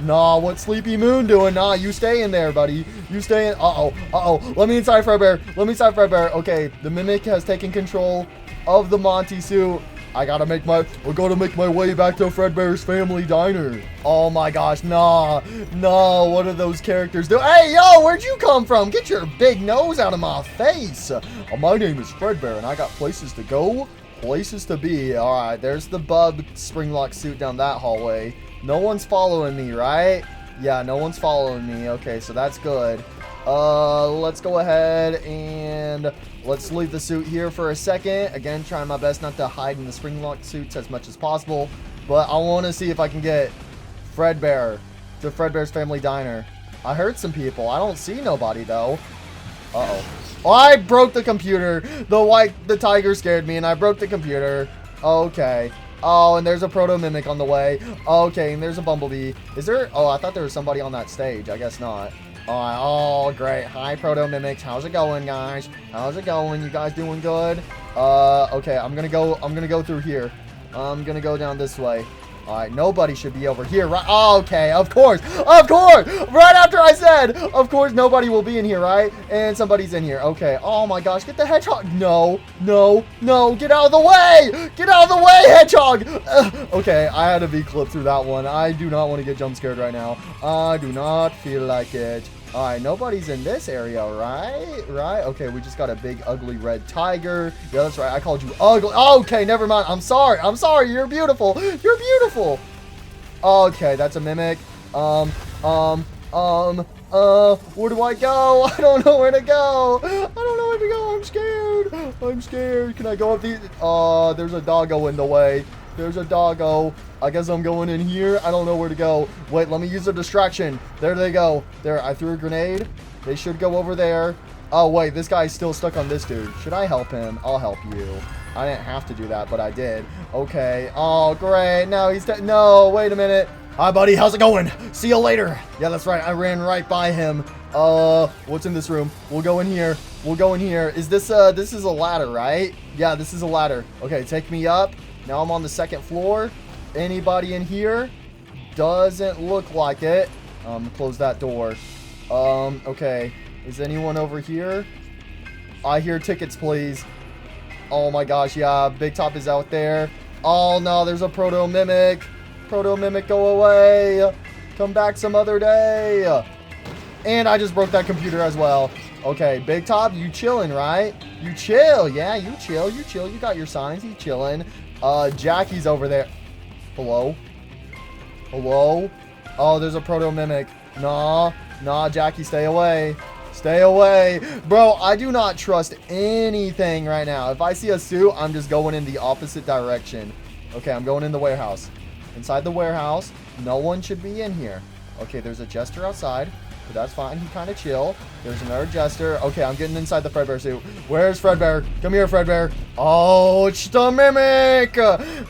Nah, what's Sleepy Moon doing? Nah, you stay in there, buddy. You stay in. Uh-oh. Uh-oh. Let me inside Fredbear. Let me inside Fredbear. Okay, the Mimic has taken control of the Monty suit. I gotta make my way back to Fredbear's family diner. Oh my gosh, nah, no, what are those characters doing? Hey, yo, where'd you come from? Get your big nose out of my face. My name is Fredbear, and I got places to go, places to be. All right, there's the bug Springlocks suit down that hallway. No one's following me, right? Yeah, no one's following me. Okay, so that's good. Let's go ahead and let's leave the suit here for a second. Again, trying my best not to hide in the Springlock suits as much as possible. But I want to see if I can get Fredbear to Fredbear's family diner. I heard some people. I don't see nobody though. Uh-oh. Oh, I broke the computer. The tiger scared me and I broke the computer. Okay. Oh, and there's a Proto Mimic on the way. Okay, and there's a Bumblebee. Is there? Oh, I thought there was somebody on that stage. I guess not. Oh, great. Hi, Proto Mimics. How's it going, guys? How's it going? You guys doing good? Okay, I'm gonna go through here. I'm gonna go down this way. All right, nobody should be over here, right? Oh, okay, of course. Right after I said, of course, nobody will be in here, right? And somebody's in here. Okay. Oh my gosh, get the hedgehog. No, no, no, get out of the way. Get out of the way, hedgehog. Okay, I had to be clipped through that one. I do not want to get jump scared right now. I do not feel like it. All right, nobody's in this area, right? Right? Okay, we just got a big, ugly red tiger. Yeah, that's right. I called you ugly. Okay, never mind. I'm sorry. I'm sorry. You're beautiful. You're beautiful. Okay, that's a Mimic. Where do I go? I don't know where to go. I don't know where to go. I'm scared. I'm scared. Can I go up these? There's a doggo in the way. There's a doggo. I guess I'm going in here. I don't know where to go. Wait, let me use a distraction. There they go. There, I threw a grenade. They should go over there. Oh, wait, this guy's still stuck on this dude. Should I help him? I'll help you. I didn't have to do that, but I did. Okay. Oh, great. Now he's dead. No, wait a minute. Hi, buddy. How's it going? See you later. Yeah, that's right. I ran right by him. What's in this room? We'll go in here. We'll go in here. Is this is a ladder, right? Yeah, this is a ladder. Okay, take me up. Now I'm on the second floor. Anybody in here? Doesn't look like it. Close that door. Okay. Is anyone over here? I hear tickets, please. Oh my gosh, yeah. Big Top is out there. Oh no, there's a Proto Mimic. Proto Mimic, go away. Come back some other day. And I just broke that computer as well. Okay, Big Top, you chilling, right? You chill. Yeah, you chill. You chill. You got your signs. You chilling. Jackie's over there. Hello? Hello? Oh, there's a Proto Mimic. Nah, Jackie, stay away. Stay away. Bro, I do not trust anything right now. If I see a suit, I'm just going in the opposite direction. Okay, I'm going in the warehouse. Inside the warehouse, no one should be in here. Okay, there's a jester outside. but that's fine. He kind of chill. There's another jester. Okay, I'm getting inside the Fredbear suit. Where's Fredbear? Come here, Fredbear. Oh, it's the Mimic.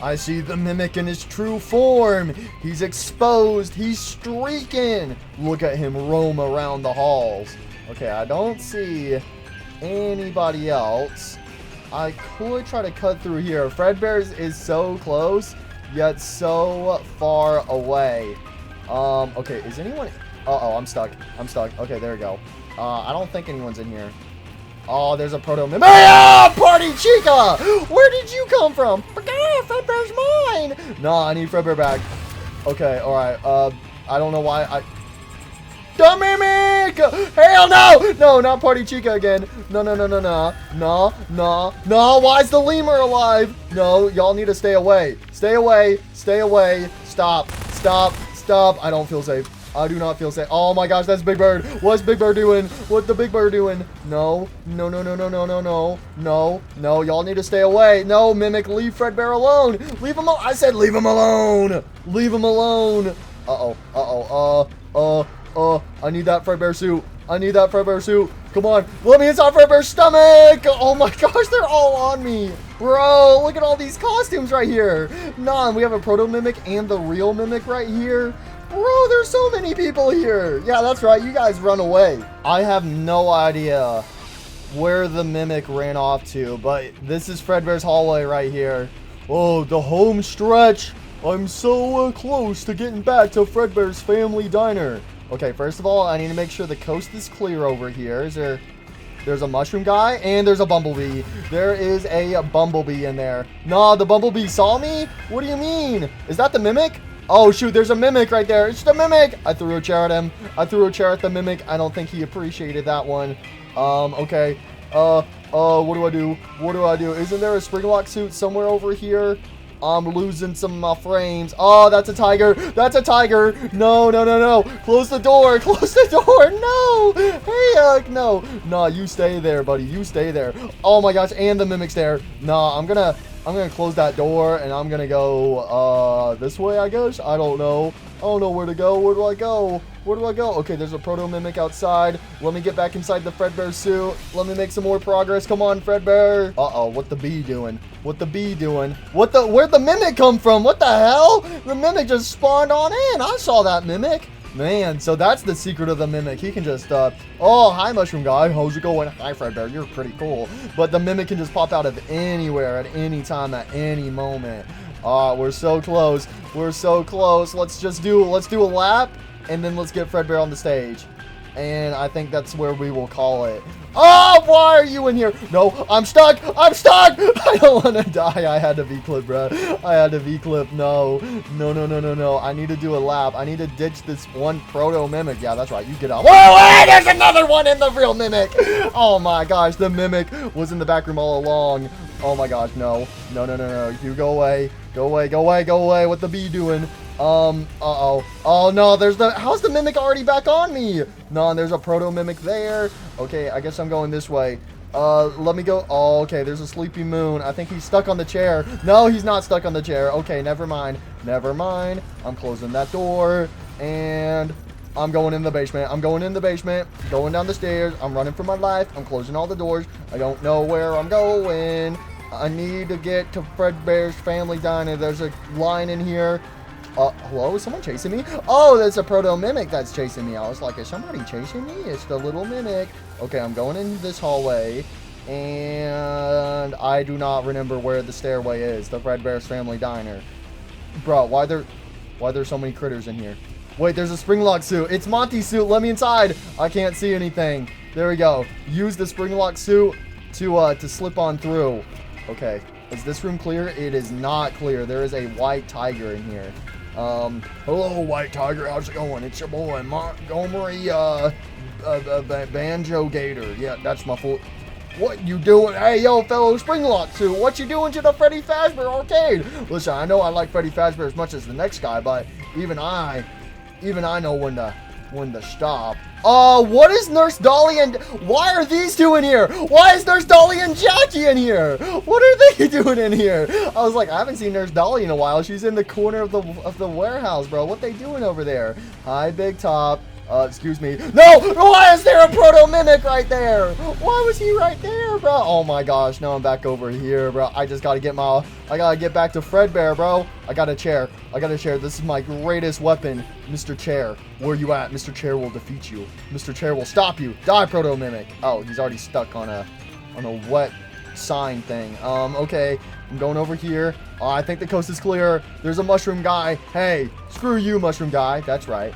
I see the Mimic in his true form. He's exposed. He's streaking. Look at him roam around the halls. Okay, I don't see anybody else. I could try to cut through here. Fredbear is so close, yet so far away. Okay, is anyone... Uh-oh, I'm stuck. I'm stuck. Okay, there we go. I don't think anyone's in here. Oh, there's a Proto Mimic. Ah, Party Chica! Where did you come from? Fredbear's mine! Nah, I need Fredbear back. Okay, alright. I don't know why I... The Mimic! Hell no! No, not Party Chica again. No, no, no, no, no. No, no, no. Why is the lemur alive? No, y'all need to stay away. Stay away. Stay away. Stop. Stop. Stop. I don't feel safe. I do not feel safe. Oh my gosh, that's Big Bird. What's Big Bird doing? What's the Big Bird doing? No. No, no, no, no, no, no, no. No. No, y'all need to stay away. No, Mimic, leave Fredbear alone. Leave him alone. I said leave him alone. Leave him alone. Uh-oh. Uh-oh. I need that Fredbear suit. I need that Fredbear suit. Come on. Let me inside Fredbear's stomach. Oh my gosh, they're all on me. Bro, look at all these costumes right here. Nah, we have a Proto Mimic and the real Mimic right here. Bro, there's so many people here. Yeah, that's right. You guys run away. I have no idea where the Mimic ran off to, but this is Fredbear's hallway right here. Oh, the home stretch. I'm so close to getting back to Fredbear's family diner. Okay, first of all, I need to make sure the coast is clear over here. There's a mushroom guy and there's a bumblebee. There is a bumblebee in there. Nah, the bumblebee saw me? What do you mean? Is that the Mimic? Oh, shoot, there's a Mimic right there. It's the Mimic. I threw a chair at him. I threw a chair at the Mimic. I don't think he appreciated that one. Okay. What do I do? What do I do? Isn't there a Springlock suit somewhere over here? I'm losing some of my frames. Oh, that's a tiger. That's a tiger. No, no, no, no. Close the door. Close the door. No. Hey, no. Nah, you stay there, buddy. You stay there. Oh my gosh, and the Mimic's there. Nah, I'm gonna close that door and I'm gonna go this way, I guess. I don't know. I don't know where to go. Where do I go? Where do I go? Okay, there's a Proto Mimic outside. Let me get back inside the Fredbear suit. Let me make some more progress. Come on, Fredbear. Uh-oh, what the bee doing? What the bee doing? Where'd the Mimic come from? What the hell? The Mimic just spawned on in. I saw that Mimic. Man, so that's the secret of the Mimic. He can just, oh, hi, Mushroom Guy. How's it going? Hi, Fredbear. You're pretty cool. But the Mimic can just pop out of anywhere at any time, at any moment. We're so close. We're so close. Let's do a lap, and then let's get Fredbear on the stage. And I think that's where we will call it. Oh, why are you in here? No, I'm stuck. I'm stuck. I don't want to die. I had to V-clip, bro. I had to V-clip. No. No, no, no, no, no. I need to do a lap. I need to ditch this one Proto Mimic. Yeah, that's right. You get out. Whoa, wait, there's another one in the real Mimic. Oh, my gosh. The Mimic was in the back room all along. Oh, my gosh. No. No, no, no, no. You go away. Go away. Go away. Go away. What the bee doing? Uh-oh. Oh, no, how's the Mimic already back on me? No, there's a Proto Mimic there. Okay, I guess I'm going this way. Let me go. Oh, okay, there's a Sleepy Moon. I think he's stuck on the chair. No, he's not stuck on the chair. Okay, never mind. Never mind. I'm closing that door, and I'm going in the basement. I'm going in the basement, going down the stairs. I'm running for my life. I'm closing all the doors. I don't know where I'm going. I need to get to Fredbear's family diner. There's a line in here. Hello? Is someone chasing me? Oh, that's a Proto Mimic that's chasing me. I was like, is somebody chasing me? It's the little Mimic. Okay, I'm going in this hallway, and I do not remember where the stairway is. The Fredbear's family diner. Bro, why there so many critters in here? Wait, there's a Springlock suit. It's Monty's suit. Let me inside. I can't see anything. There we go. Use the Springlock suit to slip on through. Okay. Is this room clear? It is not clear. There is a white tiger in here. Hello, White Tiger. How's it going? It's your boy, Montgomery, Banjo Gator. Yeah, that's my full... What you doing? Hey, yo, fellow Springlock suit. What you doing to the Freddy Fazbear Arcade? Listen, I know I like Freddy Fazbear as much as the next guy, but even I know when to stop. What is Nurse Dollie and... Why are these two in here? Why is Nurse Dollie and Jackie in here? What are they doing in here? I was like, I haven't seen Nurse Dollie in a while. She's in the corner of the warehouse, bro. What they doing over there? Hi, Big Top. Excuse me. No! Why is there a Proto Mimic right there? Why was he right there, bro? Oh my gosh, now I'm back over here, bro. I just gotta get back to Fredbear, bro. I got a chair. This is my greatest weapon, Mr. Chair. Where you at? Mr. Chair will defeat you. Mr. Chair will stop you. Die, Proto Mimic. Oh, he's already stuck on a wet sign thing. Okay. I'm going over here. I think the coast is clear. There's a mushroom guy. Hey, screw you, mushroom guy. That's right.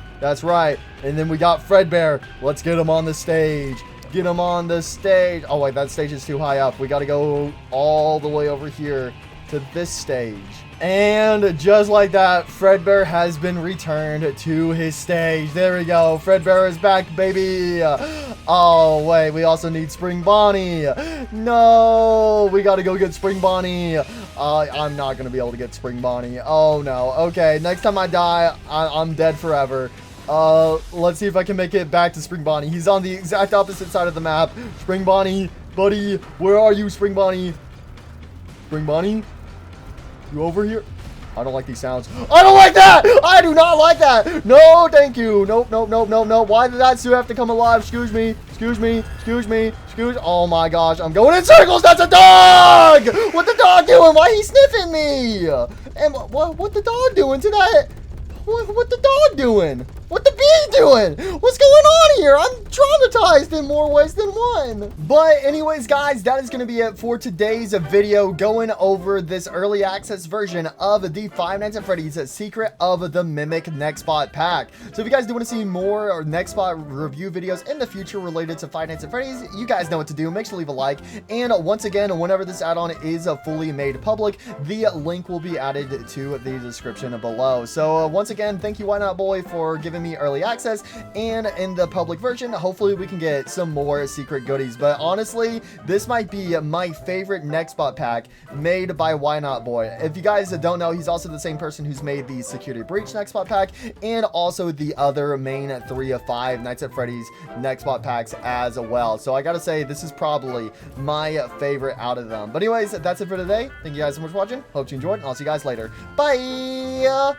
And then we got Fredbear. Let's get him on the stage. Oh, wait, that stage is too high up. We got to go all the way over here to this stage. And just like that, Fredbear has been returned to his stage. There we go. Fredbear is back, baby. Oh, wait. We also need Spring Bonnie. No. We got to go get Spring Bonnie. I'm not going to be able to get Spring Bonnie. Oh, no. Okay. Next time I die, I'm dead forever. Let's see if I can make it back to Spring Bonnie. He's on the exact opposite side of the map. Spring Bonnie, buddy. Where are you, Spring Bonnie? Spring Bonnie? You over here? I don't like these sounds. I don't like that! I do not like that! No, thank you. Nope. Why did that suit have to come alive? Excuse me. Oh my gosh, I'm going in circles! That's a dog! What the dog doing? Why he sniffing me? And what the dog doing to that? What the dog doing? What the bee doing? What's going on here? I'm traumatized in more ways than one. But anyways, guys, that is going to be it for today's video, going over this early access version of the Five Nights at Freddy's Secret of the Mimic Nextbot pack. So if you guys do want to see more Nextbot review videos in the future related to Five Nights at Freddy's, you guys know what to do. Make sure to leave a like. And once again, whenever this add-on is fully made public, the link will be added to the description below. So once again, thank you, Why Not Boy, for giving me early access, and in the public version, hopefully we can get some more secret goodies. But honestly, this might be my favorite Nextbot pack made by Why Not Boy. If you guys don't know, he's also the same person who's made the Security Breach Nextbot pack and also the other main 3 of 5 Nights at Freddy's Nextbot packs as well. So I gotta say, this is probably my favorite out of them. But anyways, that's it for today. Thank you guys so much for watching. Hope you enjoyed, and I'll see you guys later. Bye!